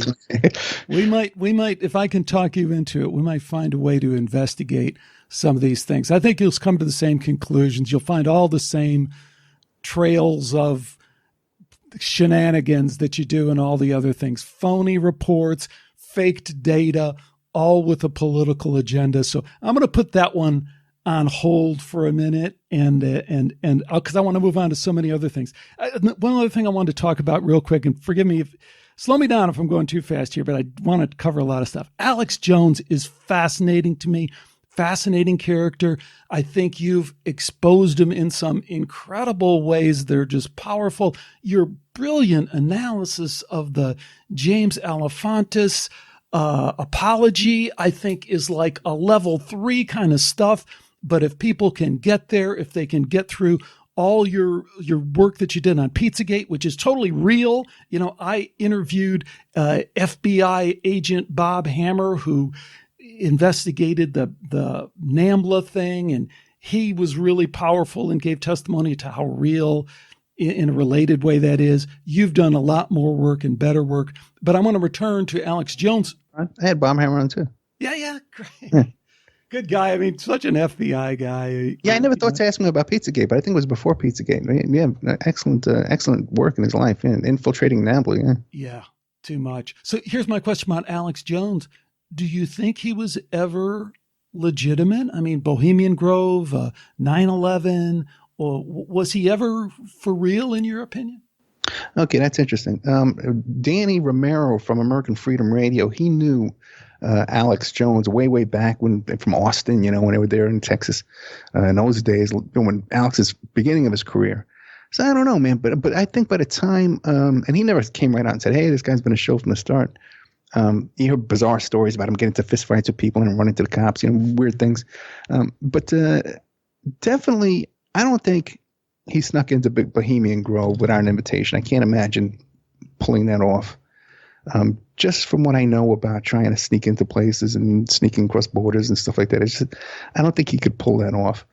We might, if I can talk you into it, we might find a way to investigate some of these things. I think you'll come to the same conclusions. You'll find all the same trails of shenanigans that you do in all the other things. Phony reports, faked data, all with a political agenda. So I'm going to put that one on hold for a minute, and because I want to move on to so many other things. One other thing I wanted to talk about real quick, and forgive me slow me down if I'm going too fast here, but I want to cover a lot of stuff. Alex Jones is fascinating to me, fascinating character. I think you've exposed him in some incredible ways. They're just powerful. Your brilliant analysis of the James Alefantis apology, I think, is like a level 3 kind of stuff. But if people can get there, if they can get through all your work that you did on Pizzagate, which is totally real. I interviewed FBI agent Bob Hammer, who investigated the NAMBLA thing, and he was really powerful and gave testimony to how real in a related way that is. You've done a lot more work and better work, but I want to return to Alex Jones. I had Bob Hammer on too. Yeah, great. Yeah. Good guy. I mean, such an FBI guy. Yeah, I never thought to ask him about Pizzagate, but I think it was before Pizzagate. Yeah, excellent work in his life, infiltrating NAMBLA. Yeah. Yeah, too much. So here's my question about Alex Jones. Do you think he was ever legitimate? I mean, Bohemian Grove, 9/11, or was he ever for real in your opinion? Okay, that's interesting. Danny Romero from American Freedom Radio, he knew Alex Jones way back from Austin, when they were there in Texas in those days, when Alex's beginning of his career. So I don't know, man, but I think by the time, and he never came right out and said, hey, this guy's been a show from the start. You hear bizarre stories about him getting into fistfights with people and running to the cops, weird things. But definitely, I don't think he snuck into Big Bohemian Grove without an invitation. I can't imagine pulling that off. Just from what I know about trying to sneak into places and sneaking across borders and stuff like that, I don't think he could pull that off.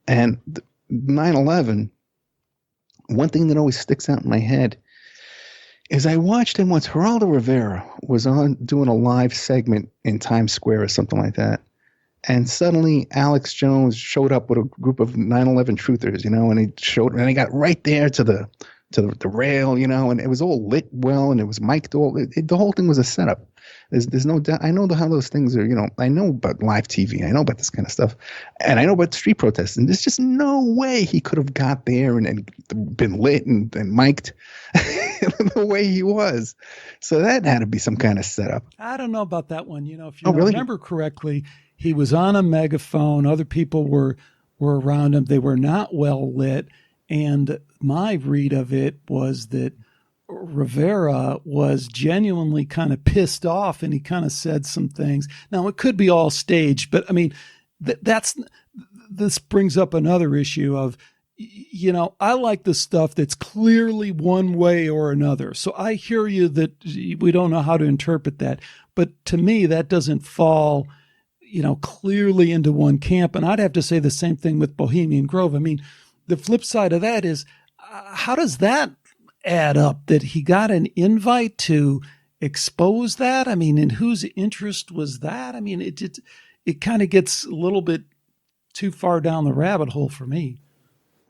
And 9/11, one thing that always sticks out in my head is I watched him once. Geraldo Rivera was on doing a live segment in Times Square or something like that. And suddenly Alex Jones showed up with a group of 9/11 truthers, and he got right there to the the rail, and it was all lit well, and it was mic'd all. The whole thing was a setup. There's no doubt. I know how those things are. I know about live TV. I know about this kind of stuff, and I know about street protests. And there's just no way he could have got there and been lit and mic'd the way he was. So that had to be some kind of setup. I don't know about that one. If you really? remember correctly, he was on a megaphone. Other people were around him. They were not well lit. And my read of it was that Rivera was genuinely kind of pissed off, and he kind of said some things. Now, it could be all staged, but I mean, this brings up another issue of, I like the stuff that's clearly one way or another. So I hear you that we don't know how to interpret that. But to me, that doesn't fall, clearly into one camp. And I'd have to say the same thing with Bohemian Grove. I mean, the flip side of that is, how does that add up, that he got an invite to expose that? I mean, in whose interest was that? I mean, it kind of gets a little bit too far down the rabbit hole for me.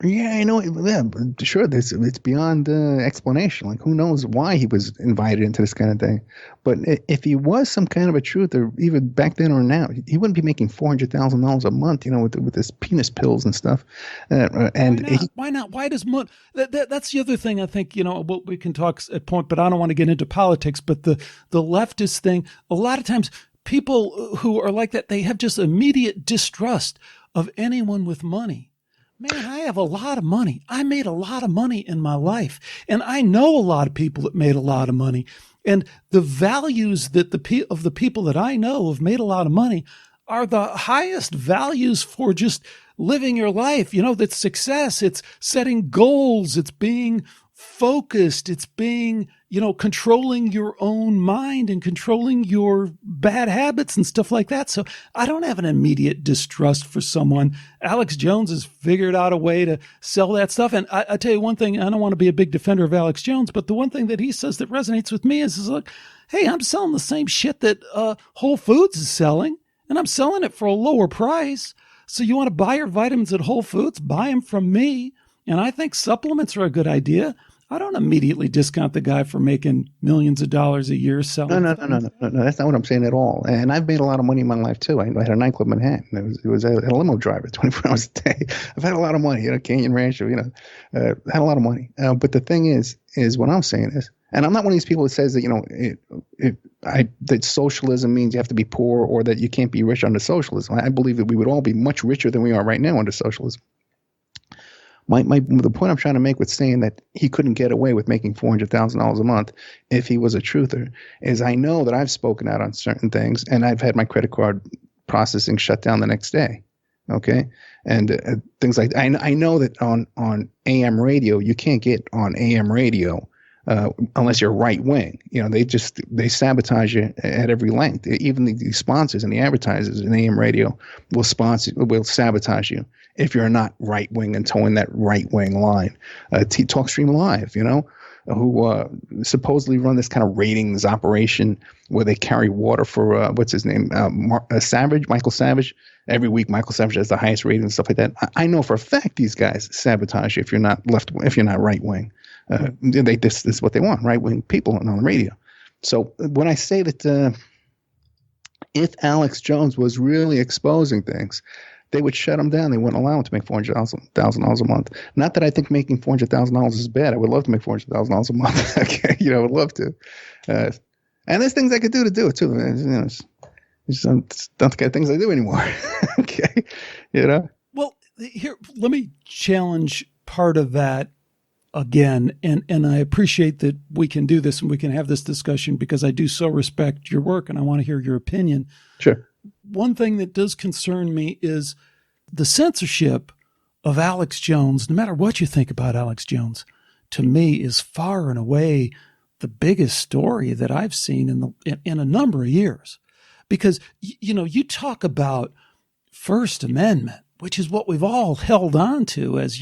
Yeah, I know. Yeah, sure. It's beyond explanation. Like, who knows why he was invited into this kind of thing? But if he was some kind of a truther, even back then or now, he wouldn't be making $400,000 a month. With his penis pills and stuff. Why not? Why does money? That's the other thing. I think what we can talk at point, but I don't want to get into politics. But the leftist thing, a lot of times, people who are like that, they have just immediate distrust of anyone with money. Man, I have a lot of money. I made a lot of money in my life. And I know a lot of people that made a lot of money. And the values that of the people that I know have made a lot of money are the highest values for just living your life. That's success. It's setting goals. It's being focused. It's being, controlling your own mind and controlling your bad habits and stuff like that. So I don't have an immediate distrust for someone. Alex Jones has figured out a way to sell that stuff. And I tell you one thing, I don't want to be a big defender of Alex Jones, but the one thing that he says that resonates with me is look, hey, I'm selling the same shit that Whole Foods is selling, and I'm selling it for a lower price. So you want to buy your vitamins at Whole Foods, buy them from me. And I think supplements are a good idea. I don't immediately discount the guy for making millions of dollars a year selling. No. That's not what I'm saying at all. And I've made a lot of money in my life too. I had a nightclub in Manhattan. It was a limo driver, 24 hours a day. I've had a lot of money. Canyon Rancher. Had a lot of money. But the thing is what I'm saying is, and I'm not one of these people that says that that socialism means you have to be poor or that you can't be rich under socialism. I believe that we would all be much richer than we are right now under socialism. The point I'm trying to make with saying that he couldn't get away with making $400,000 a month if he was a truther is I know that I've spoken out on certain things and I've had my credit card processing shut down the next day. Okay. And things like I know that on AM radio, you can't get on AM radio unless you're right wing. They sabotage you at every length. Even the sponsors and the advertisers in AM radio will sabotage you if you're not right wing and towing that right wing line. TalkStream Live, who supposedly run this kind of ratings operation where they carry water for what's his name, Michael Savage. Every week, Michael Savage has the highest rating and stuff like that. I know for a fact these guys sabotage you if you're not right wing. This is what they want, right wing people on the radio. So when I say that if Alex Jones was really exposing things, they would shut him down. They wouldn't allow him to make $400,000 a month. Not that I think making $400,000 is bad. I would love to make $400,000 a month. Okay, I would love to. And there's things I could do to do it too. Just don't the kind of things I do anymore. Okay, Well, here, let me challenge part of that again, and I appreciate that we can do this and we can have this discussion because I do so respect your work and I want to hear your opinion. Sure. One thing that does concern me is the censorship of Alex Jones. No matter what you think about Alex Jones, to me is far and away the biggest story that I've seen in a number of years. Because, you talk about First Amendment, which is what we've all held on to as,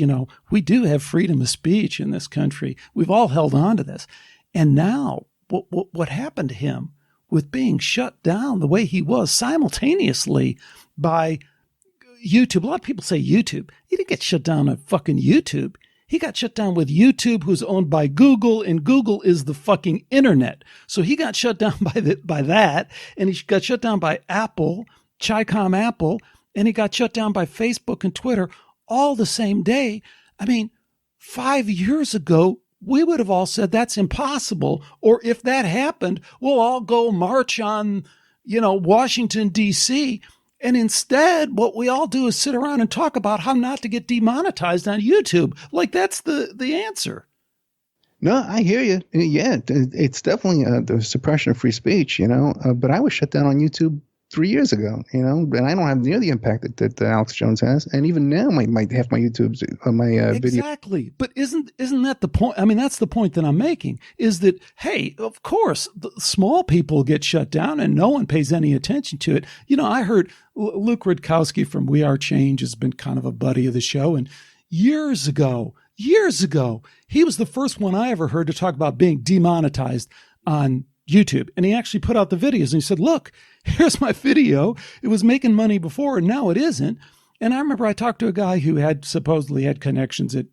we do have freedom of speech in this country. We've all held on to this. And now what happened to him with being shut down the way he was simultaneously by YouTube. A lot of people say YouTube. He didn't get shut down on fucking YouTube. He got shut down with YouTube, who's owned by Google, and Google is the fucking internet. So he got shut down by that, and he got shut down by Apple, Chi-Com Apple, and he got shut down by Facebook and Twitter all the same day. I mean, 5 years ago, we would have all said that's impossible. Or if that happened, we'll all go march on, Washington, D.C. And instead, what we all do is sit around and talk about how not to get demonetized on YouTube. Like, that's the answer. No, I hear you. Yeah, it's definitely the suppression of free speech, but I was shut down on YouTube 3 years ago, and I don't have near the impact that Alex Jones has. And even now, my half my YouTube's my video. Exactly. But isn't that the point? I mean, that's the point that I'm making, is that, hey, of course, the small people get shut down and no one pays any attention to it. I heard Luke Rudkowski from We Are Change has been kind of a buddy of the show. And years ago, he was the first one I ever heard to talk about being demonetized on YouTube. And he actually put out the videos and he said, look, here's my video. It was making money before and now it isn't. And I remember I talked to a guy who supposedly had connections at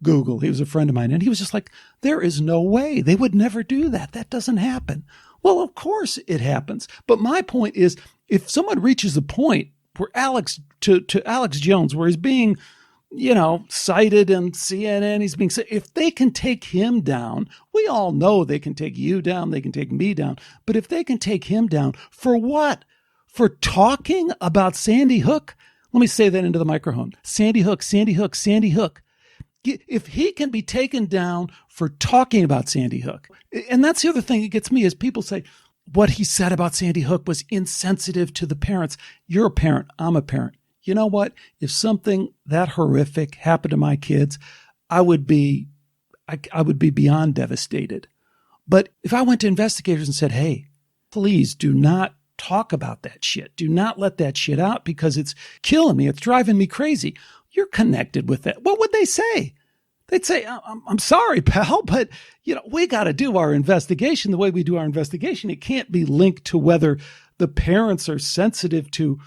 Google. He was a friend of mine. And he was just like, there is no way. They would never do that. That doesn't happen. Well, of course it happens. But my point is, if someone reaches a point where Alex Jones, where he's being cited in CNN, he's being cited. If they can take him down, we all know they can take you down, they can take me down. But if they can take him down, for what? For talking about Sandy Hook? Let me say that into the microphone. Sandy Hook, Sandy Hook, Sandy Hook. If he can be taken down for talking about Sandy Hook, and that's the other thing that gets me, is people say, what he said about Sandy Hook was insensitive to the parents. You're a parent. I'm a parent. You know what? If something that horrific happened to my kids, I would be beyond devastated. But if I went to investigators and said, hey, please do not talk about that shit. Do not let that shit out because it's killing me. It's driving me crazy. You're connected with that. What would they say? They'd say, I'm sorry, pal, but we got to do our investigation the way we do our investigation. It can't be linked to whether the parents are sensitive to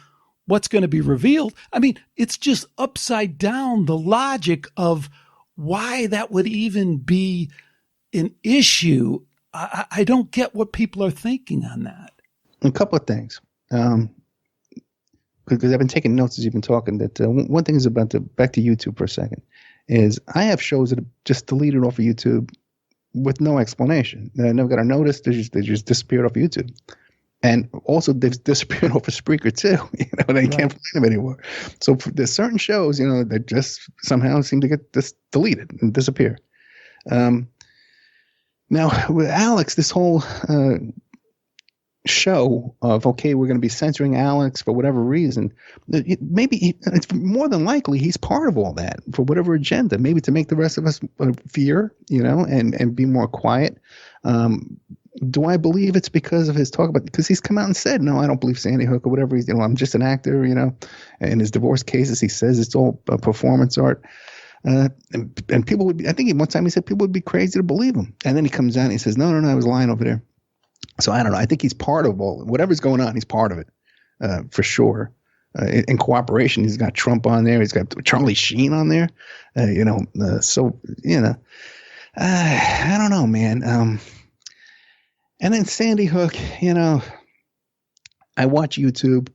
what's going to be revealed. I mean, it's just upside down the logic of why that would even be an issue. I don't get what people are thinking on that. A couple of things. Because I've been taking notes as you've been talking. That one thing is back to YouTube for a second, is I have shows that have just deleted off of YouTube with no explanation. I never got a notice. They just disappeared off of YouTube. And also, they've disappeared off of Spreaker too. They can't find them anymore. So there's certain shows, that just somehow seem to get deleted and disappear. Now with Alex, this whole show of, okay, we're going to be censoring Alex for whatever reason. Maybe it's more than likely he's part of all that for whatever agenda. Maybe to make the rest of us fear, and be more quiet. Do I believe it's because of his talk about, because he's come out and said, no, I don't believe Sandy Hook or whatever. I'm just an actor, In his divorce cases, he says it's all performance art. And people would be, I think one time he said people would be crazy to believe him. And then he comes out and he says, no, I was lying over there. So I don't know. I think he's part of whatever's going on. He's part of it, for sure. In cooperation, he's got Trump on there. He's got Charlie Sheen on there. I don't know, man. And then Sandy Hook, I watch YouTube.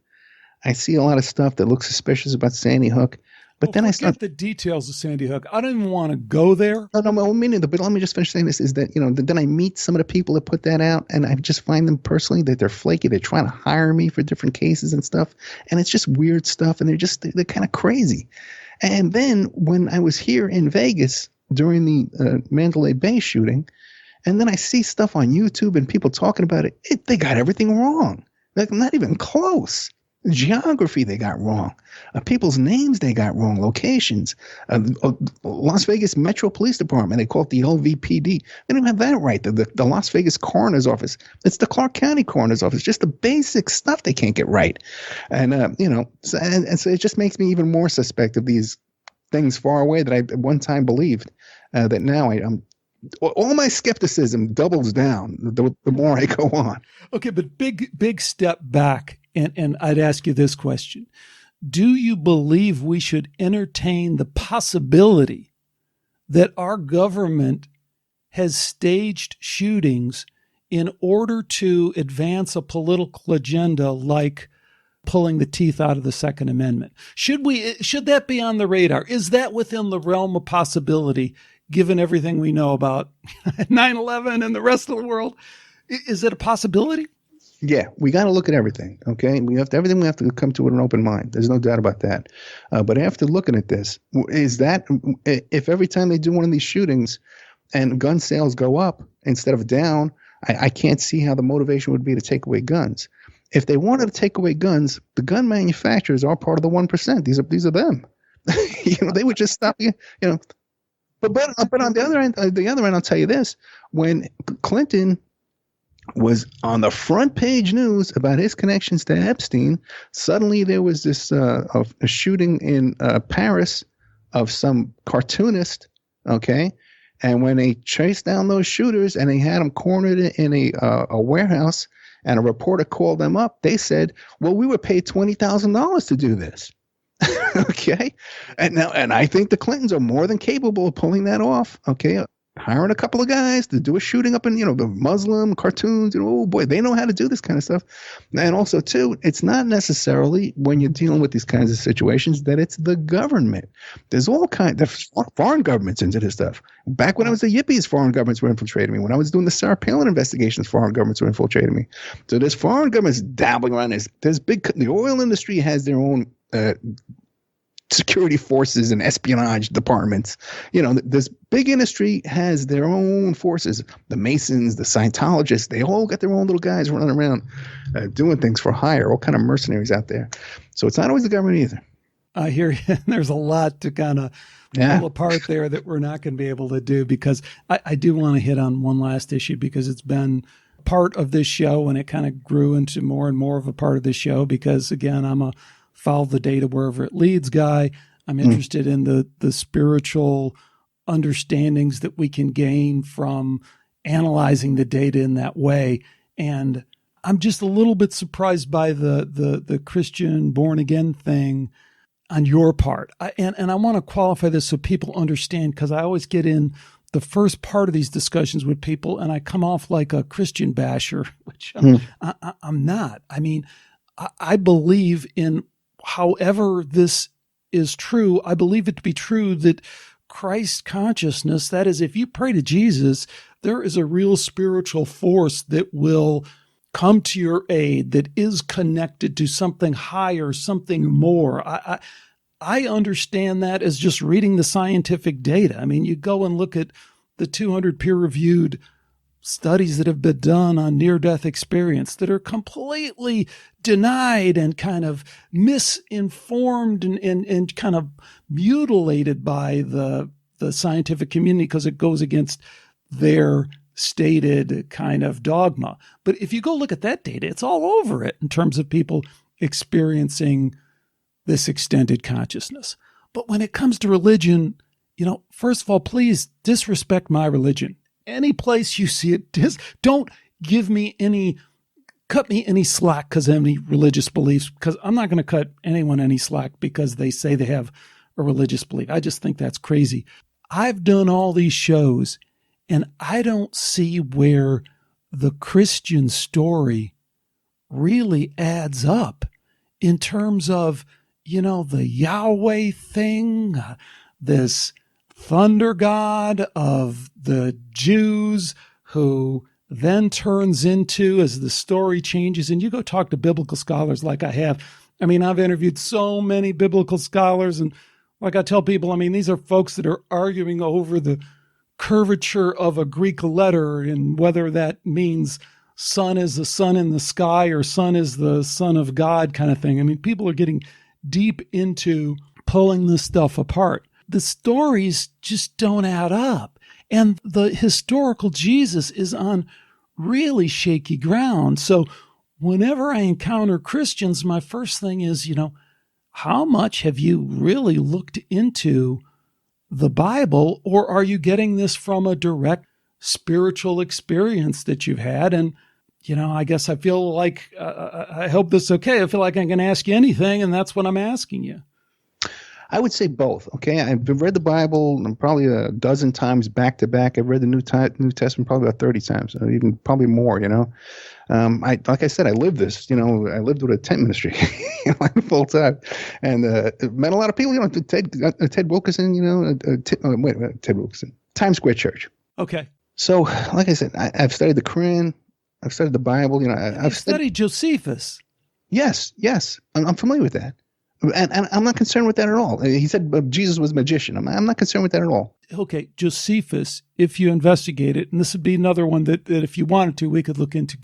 I see a lot of stuff that looks suspicious about Sandy Hook. But then I start the details of Sandy Hook. I don't even want to go there. No, but let me just finish saying this, is that, then I meet some of the people that put that out, and I just find them personally that they're flaky. They're trying to hire me for different cases and stuff. And it's just weird stuff. And they're kind of crazy. And then when I was here in Vegas during the Mandalay Bay shooting, and then I see stuff on YouTube and people talking about it, they got everything wrong. Like, not even close. Geography they got wrong. People's names they got wrong. Locations. Las Vegas Metro Police Department, they call it the LVPD. They don't have that right. The Las Vegas Coroner's Office. It's the Clark County Coroner's Office. Just the basic stuff they can't get right. And, so it just makes me even more suspect of these things far away that I at one time believed, that now I'm all my skepticism doubles down the more I go on. Okay, but big step back, and I'd ask you this question. Do you believe we should entertain the possibility that our government has staged shootings in order to advance a political agenda like pulling the teeth out of the Second Amendment? Should that be on the radar? Is that within the realm of possibility, given everything we know about 9/11 and the rest of the world? Is it a possibility? Yeah, we got to look at everything. Okay, we have to come to it with an open mind. There's no doubt about that. But after looking at this, is that if every time they do one of these shootings and gun sales go up instead of down, I can't see how the motivation would be to take away guns. If they wanted to take away guns, the gun manufacturers are part of the 1%. These are them. They would just stop. But on the other end, I'll tell you this: when Clinton was on the front page news about his connections to Epstein, suddenly there was this a shooting in Paris of some cartoonist. Okay. And when they chased down those shooters and they had them cornered in a warehouse, and a reporter called them up, they said, well, we were paid $20,000 to do this. Okay. And I think the Clintons are more than capable of pulling that off. Okay. Hiring a couple of guys to do a shooting up in, the Muslim cartoons, oh boy, they know how to do this kind of stuff. And also too, it's not necessarily when you're dealing with these kinds of situations that it's the government. There's foreign governments into this stuff. Back when I was a yippies, foreign governments were infiltrating me. When I was doing the Sarah Palin investigations, foreign governments were infiltrating me. So there's foreign governments dabbling around this. The oil industry has their own, security forces and espionage departments. This big industry has their own forces. The Masons, the Scientologists, they all got their own little guys running around doing things for hire, all kind of mercenaries out there. So it's not always the government either. I hear you. There's a lot to kind of pull apart there that we're not going to be able to do, because I do want to hit on one last issue, because it's been part of this show and it kind of grew into more and more of a part of this show, because again, I'm a follow the data wherever it leads guy. I'm interested in the spiritual understandings that we can gain from analyzing the data in that way. And I'm just a little bit surprised by the Christian born again thing on your part. And I want to qualify this so people understand, because I always get in the first part of these discussions with people and I come off like a Christian basher, which I'm not. I mean, I believe in, however this is true, I believe it to be true that Christ consciousness, that is, if you pray to Jesus, there is a real spiritual force that will come to your aid, that is connected to something higher, something more. I understand that as just reading the scientific data. I mean, you go and look at the 200 peer-reviewed studies that have been done on near-death experience that are completely denied and kind of misinformed and kind of mutilated by the scientific community because it goes against their stated kind of dogma. But if you go look at that data, it's all over it in terms of people experiencing this extended consciousness. But when it comes to religion, first of all, please disrespect my religion. Any place you see it, don't cut me any slack because of any religious beliefs, because I'm not going to cut anyone any slack because they say they have a religious belief. I just think that's crazy. I've done all these shows and I don't see where the Christian story really adds up in terms of, the Yahweh thing, this thunder god of the Jews who then turns into, as the story changes, and you go talk to biblical scholars like I have. I mean, I've interviewed so many biblical scholars, and like I tell people, I mean, these are folks that are arguing over the curvature of a Greek letter and whether that means sun is the sun in the sky or sun is the son of God kind of thing. I mean, people are getting deep into pulling this stuff apart. The stories just don't add up. And the historical Jesus is on really shaky ground. So whenever I encounter Christians, my first thing is, how much have you really looked into the Bible, or are you getting this from a direct spiritual experience that you've had? And, I guess I feel like, I hope this is okay. I feel like I can ask you anything, and that's what I'm asking you. I would say both. Okay, I've read the Bible probably a dozen times back to back. I've read the New Testament probably about 30 times, or even probably more. Like I said, I lived this. I lived with a tent ministry full time, and met a lot of people. Ted Wilkerson. Ted Wilkerson, Times Square Church. Okay. So, like I said, I've studied the Quran. I've studied the Bible. I've studied Josephus. Yes, I'm familiar with that. And I'm not concerned with that at all. He said Jesus was a magician. I'm not concerned with that at all. Okay, Josephus, if you investigate it, and this would be another one that if you wanted to, we could look into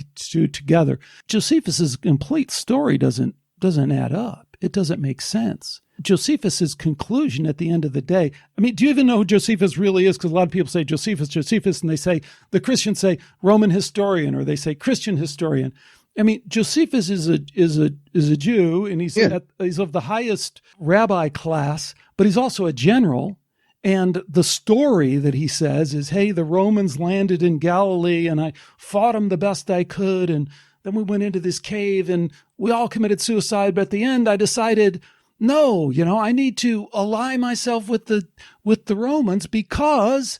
together. Josephus's complete story doesn't add up. It doesn't make sense. Josephus's conclusion at the end of the day, I mean, do you even know who Josephus really is? Because a lot of people say Josephus, and they say, the Christians say Roman historian, or they say Christian historian. I mean, Josephus is a Jew, and he's of the highest rabbi class, but he's also a general. And the story that he says is, hey, the Romans landed in Galilee, and I fought them the best I could, and then we went into this cave, and we all committed suicide. But at the end, I decided, no, I need to ally myself with the Romans because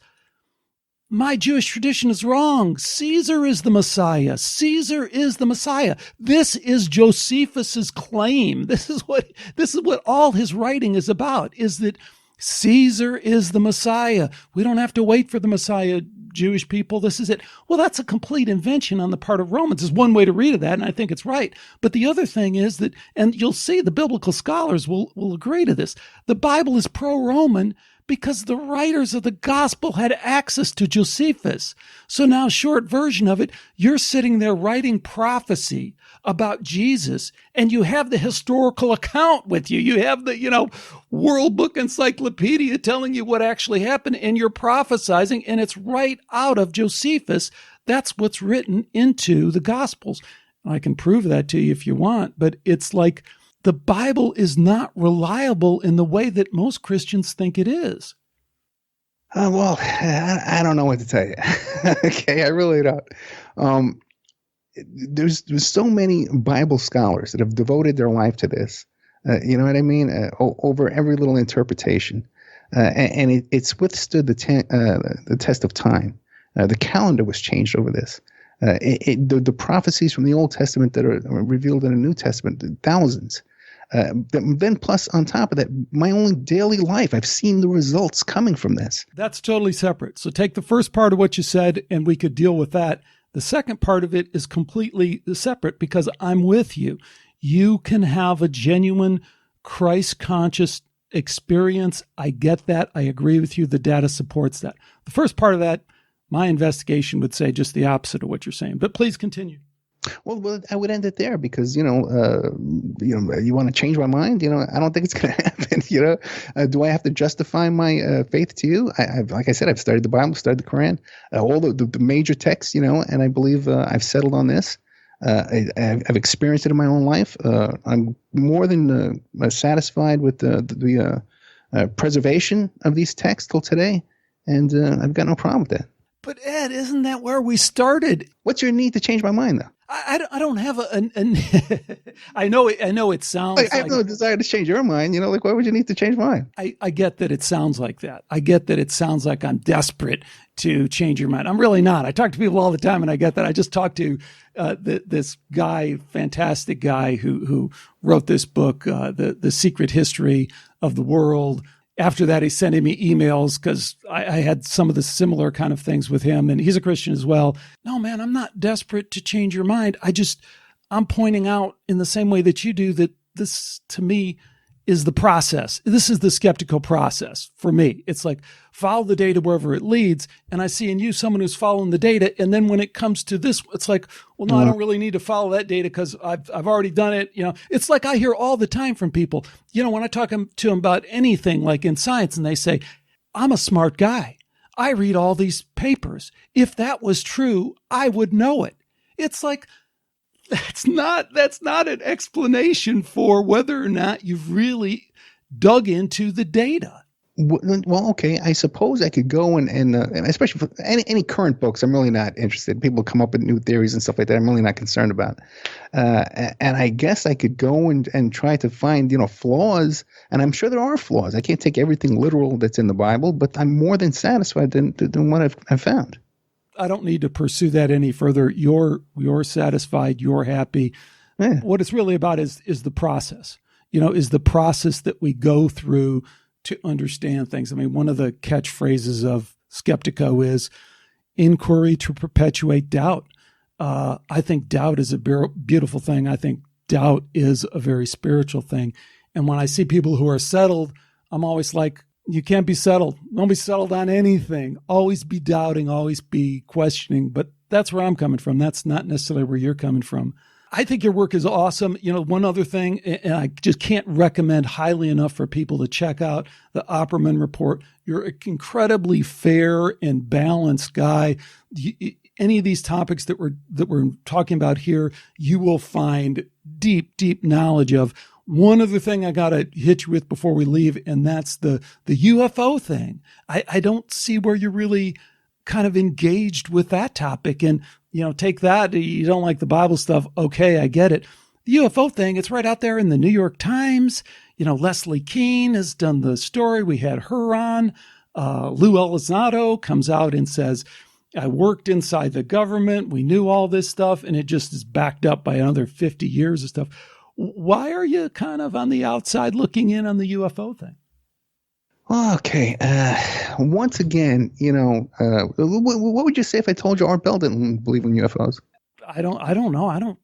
my Jewish tradition is wrong. Caesar is the Messiah. Caesar is the Messiah. This is Josephus's claim. This is what all his writing is about, is that Caesar is the Messiah. We don't have to wait for the Messiah, Jewish people. This is it. Well, that's a complete invention on the part of Romans, is one way to read that, and I think it's right. But the other thing is that, and you'll see the biblical scholars will agree to this, the Bible is pro-Roman because the writers of the gospel had access to Josephus. So now, short version of it, you're sitting there writing prophecy about Jesus, and you have the historical account with you. You have the, World Book Encyclopedia telling you what actually happened, and you're prophesizing, and it's right out of Josephus. That's what's written into the Gospels. I can prove that to you if you want, but it's like the Bible is not reliable in the way that most Christians think it is. Well, I don't know what to tell you. Okay, I really don't. There's so many Bible scholars that have devoted their life to this. You know what I mean? Over every little interpretation, and it's withstood the test of time. The calendar was changed over this. The prophecies from the Old Testament that are revealed in the New Testament, thousands. Then plus on top of that, my own daily life, I've seen the results coming from this. That's totally separate. So take the first part of what you said and we could deal with that. The second part of it is completely separate because I'm with you. You can have a genuine Christ-conscious experience. I get that. I agree with you. The data supports that. The first part of that, my investigation would say just the opposite of what you're saying. But please continue. Well, I would end it there because you want to change my mind. I don't think it's going to happen. Do I have to justify my faith to you? Like I said, I've studied the Bible, studied the Quran, all the major texts. And I believe I've settled on this. I've experienced it in my own life. I'm more than satisfied with the preservation of these texts till today, and I've got no problem with that. But Ed, isn't that where we started? What's your need to change my mind, though? I don't have I know it sounds like... I have no desire to change your mind. Why would you need to change mine? I get that it sounds like that. I get that it sounds like I'm desperate to change your mind. I'm really not. I talk to people all the time, and I get that. I just talked to this guy, fantastic guy who wrote this book, The Secret History of the World. After that, he's sending me emails because I had some of the similar kind of things with him, and he's a Christian as well. No, man, I'm not desperate to change your mind. I'm pointing out in the same way that you do that this, to me, is the process. This is the skeptical process for me. It's like follow the data wherever it leads, and I see in you someone who's following the data, and then when it comes to this, it's like, well, no, I don't really need to follow that data because I've already done it. It's like I hear all the time from people, when I talk to them about anything like in science, and they say, I'm a smart guy. I read all these papers. If that was true, I would know it. It's like, that's not an explanation for whether or not you've really dug into the data. Well, okay. I suppose I could go and especially for any current books, I'm really not interested. People come up with new theories and stuff like that. I'm really not concerned about. And I guess I could go and try to find, flaws. And I'm sure there are flaws. I can't take everything literal that's in the Bible, but I'm more than satisfied than what I've found. I don't need to pursue that any further. You're satisfied. You're happy. Yeah. What it's really about is the process. Is the process that we go through to understand things. I mean, one of the catchphrases of Skeptico is inquiry to perpetuate doubt. I think doubt is a beautiful thing. I think doubt is a very spiritual thing. And when I see people who are settled, I'm always like, you can't be settled. Don't be settled on anything. Always be doubting, always be questioning. But that's where I'm coming from. That's not necessarily where you're coming from. I think your work is awesome. One other thing, and I just can't recommend highly enough for people to check out the Opperman report. You're an incredibly fair and balanced guy. Any of these topics that we're talking about here, you will find deep, deep knowledge of. One other thing I got to hit you with before we leave, and that's the UFO thing. I don't see where you're really kind of engaged with that topic. And, take that. You don't like the Bible stuff. Okay, I get it. The UFO thing, it's right out there in the New York Times. Leslie Keene has done the story. We had her on. Lou Elizondo comes out and says, I worked inside the government. We knew all this stuff. And it just is backed up by another 50 years of stuff. Why are you kind of on the outside looking in on the UFO thing? Okay. Once again, what would you say if I told you Art Bell didn't believe in UFOs? I don't know.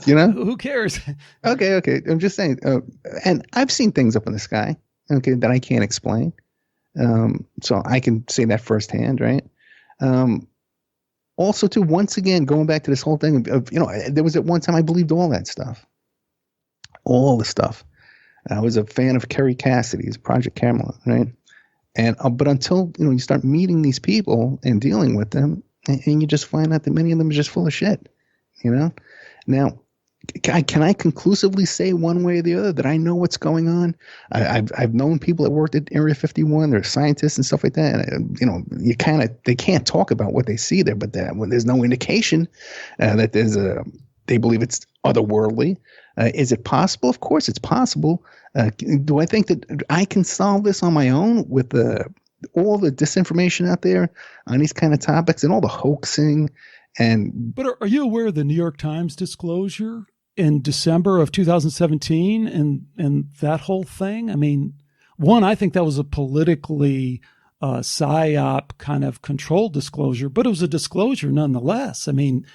Who cares? Okay. I'm just saying. And I've seen things up in the sky, okay, that I can't explain. So I can say that firsthand, right? Also, too, once again, going back to this whole thing of there was at one time I believed all that stuff. All the stuff. I was a fan of Kerry Cassidy's Project Camelot, right? And but until you start meeting these people and dealing with them, and you just find out that many of them are just full of shit. Now, can I conclusively say one way or the other that I know what's going on? I've known people that worked at Area 51. They're scientists and stuff like that. And, they can't talk about what they see there, but when there's no indication that they believe it's otherworldly. Is it possible? Of course it's possible. Do I think that I can solve this on my own with all the disinformation out there on these kind of topics and all the hoaxing? But are you aware of the New York Times disclosure in December of 2017 and that whole thing? I mean, one, I think that was a politically psyop kind of controlled disclosure, but it was a disclosure nonetheless. I mean,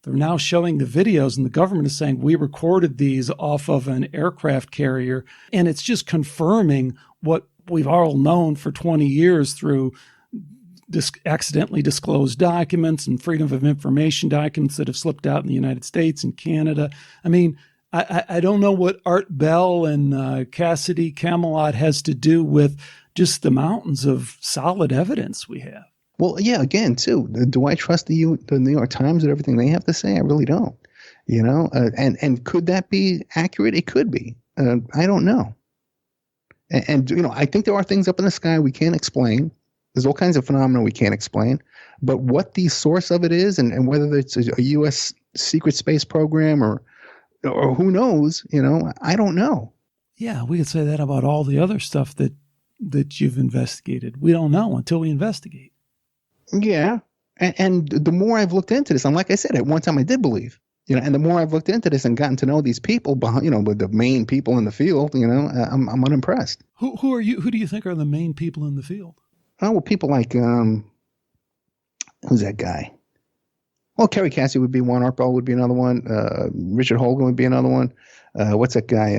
they're now showing the videos and the government is saying we recorded these off of an aircraft carrier. And it's just confirming what we've all known for 20 years through accidentally disclosed documents and freedom of information documents that have slipped out in the United States and Canada. I mean, I don't know what Art Bell and Cassidy Camelot has to do with just the mountains of solid evidence we have. Well, yeah, again, too, do I trust the New York Times and everything they have to say? I really don't, and could that be accurate? It could be. I don't know. And I think there are things up in the sky we can't explain. There's all kinds of phenomena we can't explain. But what the source of it is and whether it's a U.S. secret space program or who knows, I don't know. Yeah, we could say that about all the other stuff that you've investigated. We don't know until we investigate. Yeah. And the more I've looked into this, and like I said, at one time I did believe, and the more I've looked into this and gotten to know these people, with the main people in the field, I'm unimpressed. Who are you? Who do you think are the main people in the field? Oh, well, people like, who's that guy? Well, Kerry Cassidy would be one. Art Bell would be another one. Richard Hogan would be another one. What's that guy?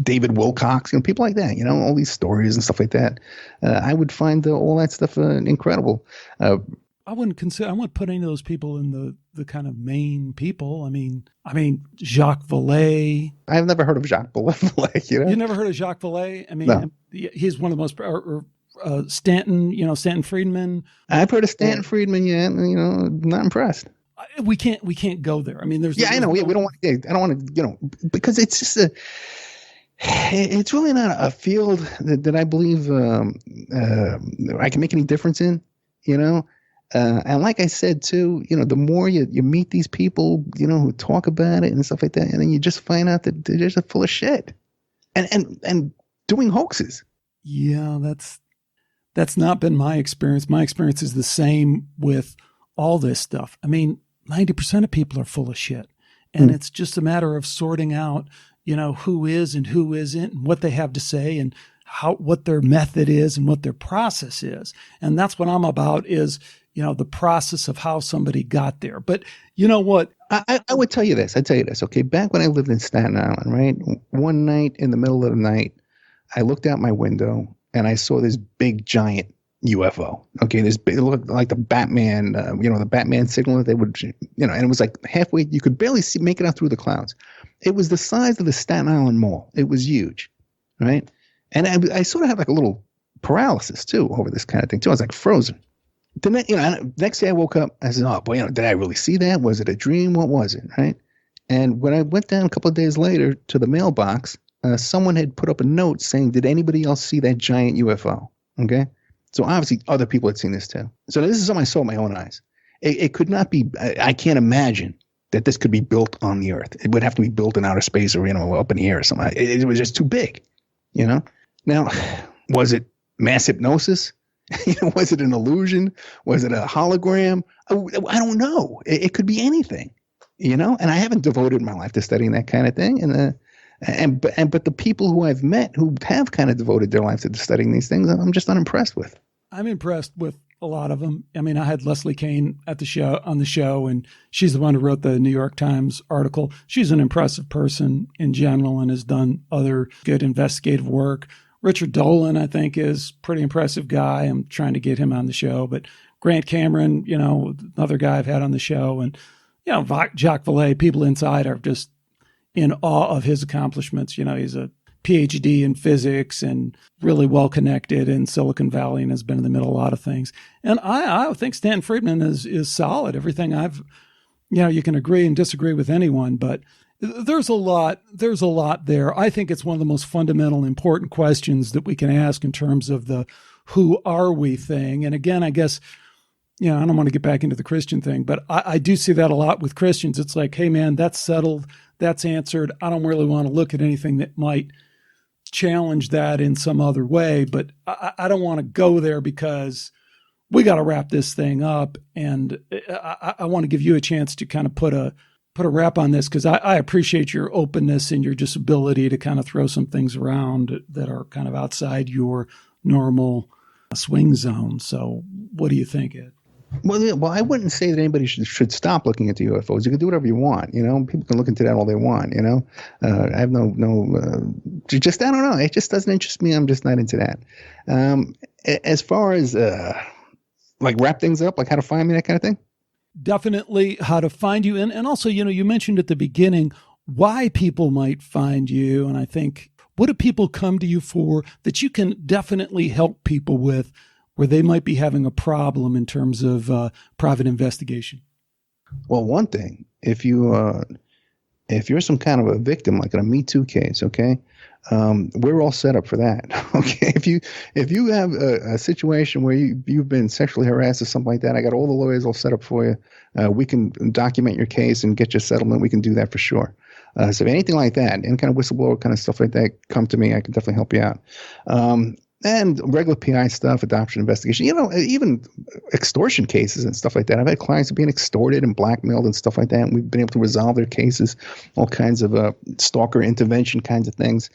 David Wilcox, people like that, all these stories and stuff like that. I would find all that stuff incredible. I wouldn't put any of those people in the kind of main people. I mean, Jacques Vallée. I've never heard of Jacques Vallée. You never heard of Jacques Vallée? I mean, no. He's one of the most, Stanton, Stanton Friedman. I've heard of Stanton Friedman, not impressed. We can't go there. I mean, there's. Yeah, I know. Yeah, we don't want to, I don't want to, because it's just It's really not a field that I believe I can make any difference in, you know. And like I said too, you know, the more you meet these people, you know, who talk about it and stuff like that, and then you just find out that they're just full of shit and doing hoaxes. Yeah, that's not been my experience. My experience is the same with all this stuff. I mean, 90% of people are full of shit. And it's just a matter of sorting out, you know, who is and who isn't, and what they have to say, and what their method is and what their process is. And that's what I'm about, is, you know, the process of how somebody got there. But you know what? I would tell you this. I'd tell you this. Okay. Back when I lived in Staten Island, right? One night in the middle of the night, I looked out my window and I saw this big giant UFO. Okay. It looked like the Batman, the Batman signal that they would, you know, and it was like halfway, you could barely make it out through the clouds. It was the size of the Staten Island Mall. It was huge. Right. And I sort of had like a little paralysis too over this kind of thing too. I was like frozen. The next day I woke up, I said, oh boy, you know, did I really see that? Was it a dream? What was it? Right. And when I went down a couple of days later to the mailbox, someone had put up a note saying, did anybody else see that giant UFO? Okay. So obviously other people had seen this too. So this is something I saw with my own eyes. It could not be, I can't imagine that this could be built on the earth. It would have to be built in outer space or, you know, up in the air or something. It was just too big, you know? Now, was it mass hypnosis? You know, was it an illusion? Was it a hologram? I don't know. It could be anything, you know? And I haven't devoted my life to studying that kind of thing. But the people who I've met who have kind of devoted their lives to studying these things, I'm just unimpressed with. I'm impressed with a lot of them. I mean, I had Leslie Kane on the show, and she's the one who wrote the New York Times article. She's an impressive person in general and has done other good investigative work. Richard Dolan, I think, is a pretty impressive guy. I'm trying to get him on the show. But Grant Cameron, you know, another guy I've had on the show. And, you know, Jacques Vallée, people inside are just in awe of his accomplishments. You know, he's a PhD in physics and really well-connected in Silicon Valley and has been in the middle of a lot of things. And I think Stanton Friedman is solid. Everything you can agree and disagree with anyone, but there's a lot there. I think it's one of the most fundamental, important questions that we can ask in terms of the who are we thing. And again, I guess, you know, I don't want to get back into the Christian thing, but I do see that a lot with Christians. It's like, hey man, that's settled. That's answered. I don't really want to look at anything that might challenge that in some other way, but I don't want to go there because we got to wrap this thing up. And I want to give you a chance to kind of put a wrap on this, because I appreciate your openness and your just ability to kind of throw some things around that are kind of outside your normal swing zone. So what do you think, Ed? Well, I wouldn't say that anybody should stop looking into UFOs. You can do whatever you want, you know. People can look into that all they want, you know. I have I don't know. It just doesn't interest me. I'm just not into that. As far as like wrap things up, like how to find me, that kind of thing. Definitely how to find you. And also, you know, you mentioned at the beginning why people might find you. And I think, what do people come to you for that you can definitely help people with, where they might be having a problem in terms of private investigation? Well, one thing, if you're some kind of a victim, like in a Me Too case, okay, we're all set up for that. Okay, if you have a situation where you've been sexually harassed or something like that, I got all the lawyers all set up for you. We can document your case and get you a settlement. We can do that for sure. So if anything like that, any kind of whistleblower kind of stuff like that, come to me. I can definitely help you out. And regular PI stuff, adoption investigation, you know, even extortion cases and stuff like that. I've had clients being extorted and blackmailed and stuff like that. And we've been able to resolve their cases, all kinds of stalker intervention kinds of things.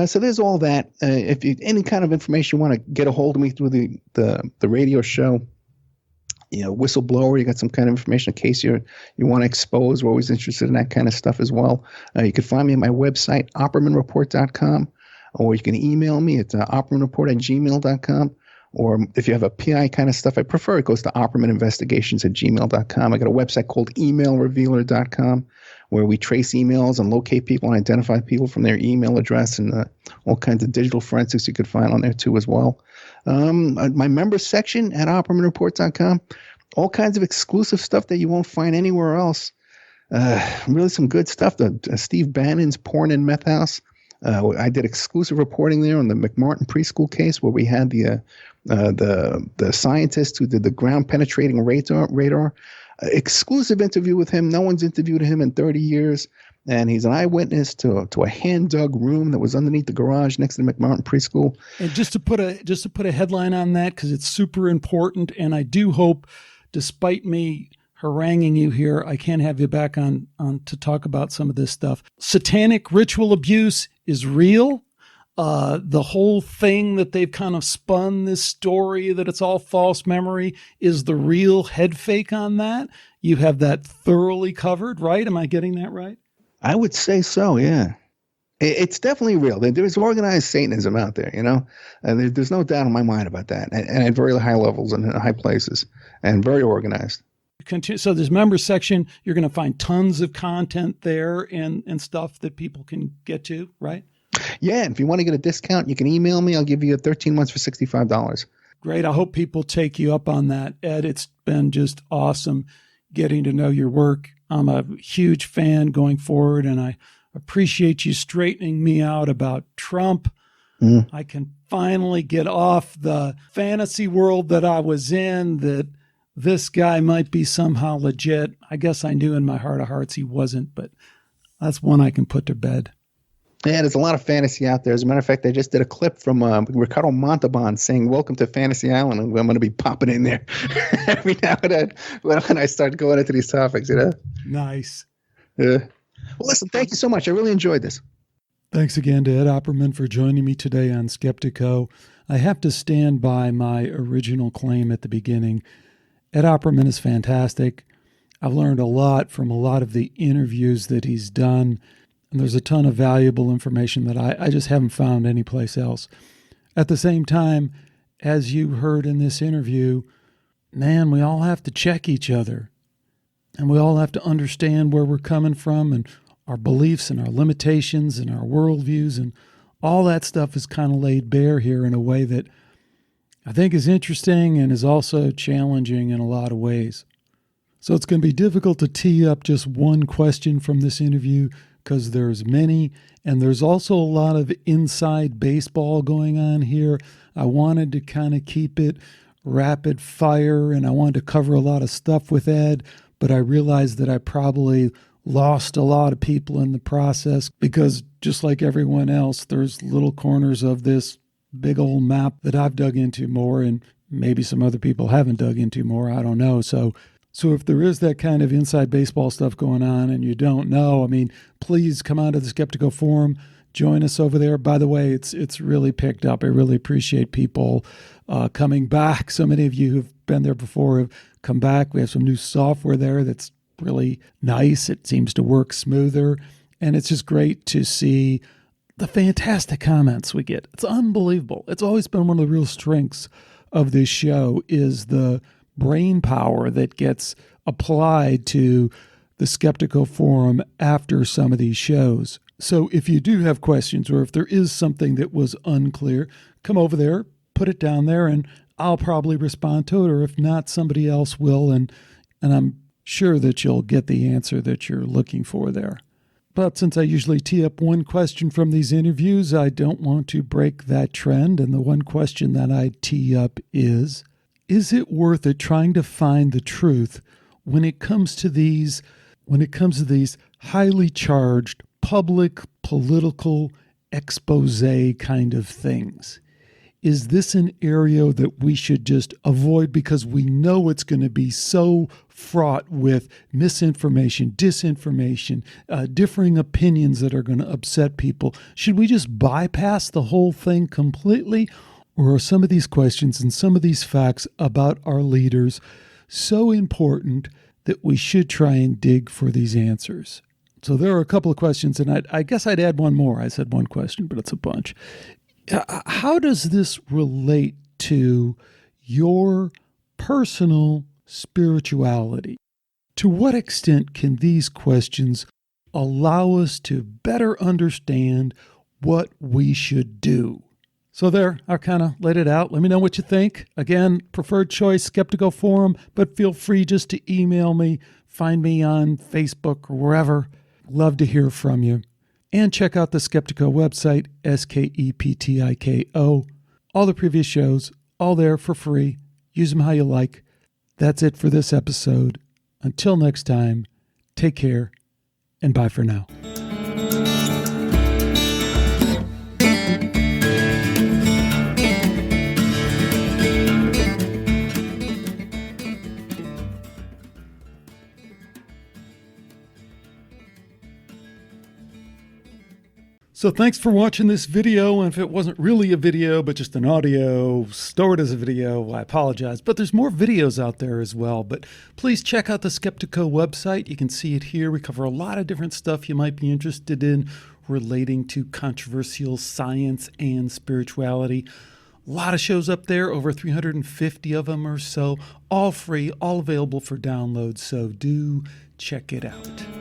So there's all that. If any kind of information you want to get a hold of me through the radio show, you know, whistleblower, you got some kind of information, a case you want to expose. We're always interested in that kind of stuff as well. You can find me at my website, oppermanreport.com. Or you can email me at oppermanreport@gmail.com. Or if you have a PI kind of stuff, I prefer it goes to oppermaninvestigations@gmail.com. I got a website called emailrevealer.com where we trace emails and locate people and identify people from their email address, and all kinds of digital forensics you could find on there too as well. My members section at oppermanreport.com, all kinds of exclusive stuff that you won't find anywhere else. Really some good stuff. Steve Bannon's Porn and Meth House. I did exclusive reporting there on the McMartin preschool case where we had the scientist who did the ground penetrating radar. Exclusive interview with him. No one's interviewed him in 30 years. And he's an eyewitness to a hand-dug room that was underneath the garage next to the McMartin preschool. And just to put a headline on that, because it's super important, and I do hope, despite me haranguing you here, I can have you back on to talk about some of this stuff. Satanic ritual abuse is real. The whole thing that they've kind of spun this story that it's all false memory is the real head fake on that. You have that thoroughly covered, right? Am I getting that right? I would say so, yeah. It's definitely real. There's organized Satanism out there, and there's no doubt in my mind about that, and at very high levels and high places, and very organized. So there's members section. You're going to find tons of content there and stuff that people can get to, right? Yeah, and if you want to get a discount, you can email me. I'll give you 13 months for $65. Great. I hope people take you up on that. Ed, it's been just awesome getting to know your work. I'm a huge fan going forward, and I appreciate you straightening me out about Trump. I can finally get off the fantasy world that I was in, that this guy might be somehow legit. I guess I knew in my heart of hearts he wasn't, but that's one I can put to bed. Yeah, there's a lot of fantasy out there. As a matter of fact, I just did a clip from Ricardo Montalban saying, "Welcome to Fantasy Island," and I'm going to be popping in there every now and then when I start going into these topics, Nice. Yeah. Well, listen, thank you so much. I really enjoyed this. Thanks again to Ed Opperman for joining me today on Skeptico. I have to stand by my original claim at the beginning. Ed Opperman is fantastic. I've learned a lot from a lot of the interviews that he's done. And there's a ton of valuable information that I just haven't found anyplace else. At the same time, as you heard in this interview, man, we all have to check each other. And we all have to understand where we're coming from and our beliefs and our limitations and our worldviews. And all that stuff is kind of laid bare here in a way that I think is interesting and is also challenging in a lot of ways. So it's going to be difficult to tee up just one question from this interview, because there's many, and there's also a lot of inside baseball going on here. I wanted to kind of keep it rapid fire, and I wanted to cover a lot of stuff with Ed, but I realized that I probably lost a lot of people in the process because, just like everyone else, there's little corners of this big old map that I've dug into more, and maybe some other people haven't dug into more. I don't know. So if there is that kind of inside baseball stuff going on and you don't know, please come on to the Skeptical Forum, join us over there. By the way, it's really picked up. I really appreciate people coming back. So many of you who've been there before have come back. We have some new software there that's really nice. It seems to work smoother. And it's just great to see the fantastic comments we get. It's unbelievable. It's always been one of the real strengths of this show is the brain power that gets applied to the Skeptical Forum after some of these shows. So if you do have questions or if there is something that was unclear, come over there, put it down there, and I'll probably respond to it, or if not, somebody else will, and I'm sure that you'll get the answer that you're looking for there. But since I usually tee up one question from these interviews, I don't want to break that trend, and the one question that I tee up is it worth it trying to find the truth when it comes to these highly charged public political expose kind of things? Is this an area that we should just avoid because we know it's going to be so fraught with misinformation, disinformation, differing opinions that are going to upset people? Should we just bypass the whole thing completely? Or are some of these questions and some of these facts about our leaders so important that we should try and dig for these answers? So there are a couple of questions, and I guess I'd add one more. I said one question, but it's a bunch. How does this relate to your personal spirituality? To what extent can these questions allow us to better understand what we should do? So there, I kind of laid it out. Let me know what you think. Again, preferred choice, Skeptical Forum, but feel free just to email me, find me on Facebook or wherever. Love to hear from you. And check out the Skeptico website, Skeptiko. All the previous shows, all there for free. Use them how you like. That's it for this episode. Until next time, take care, and bye for now. So thanks for watching this video, and if it wasn't really a video, but just an audio stored as a video, I apologize. But there's more videos out there as well. But please check out the Skeptico website. You can see it here. We cover a lot of different stuff you might be interested in relating to controversial science and spirituality. A lot of shows up there, over 350 of them or so, all free, all available for download. So do check it out.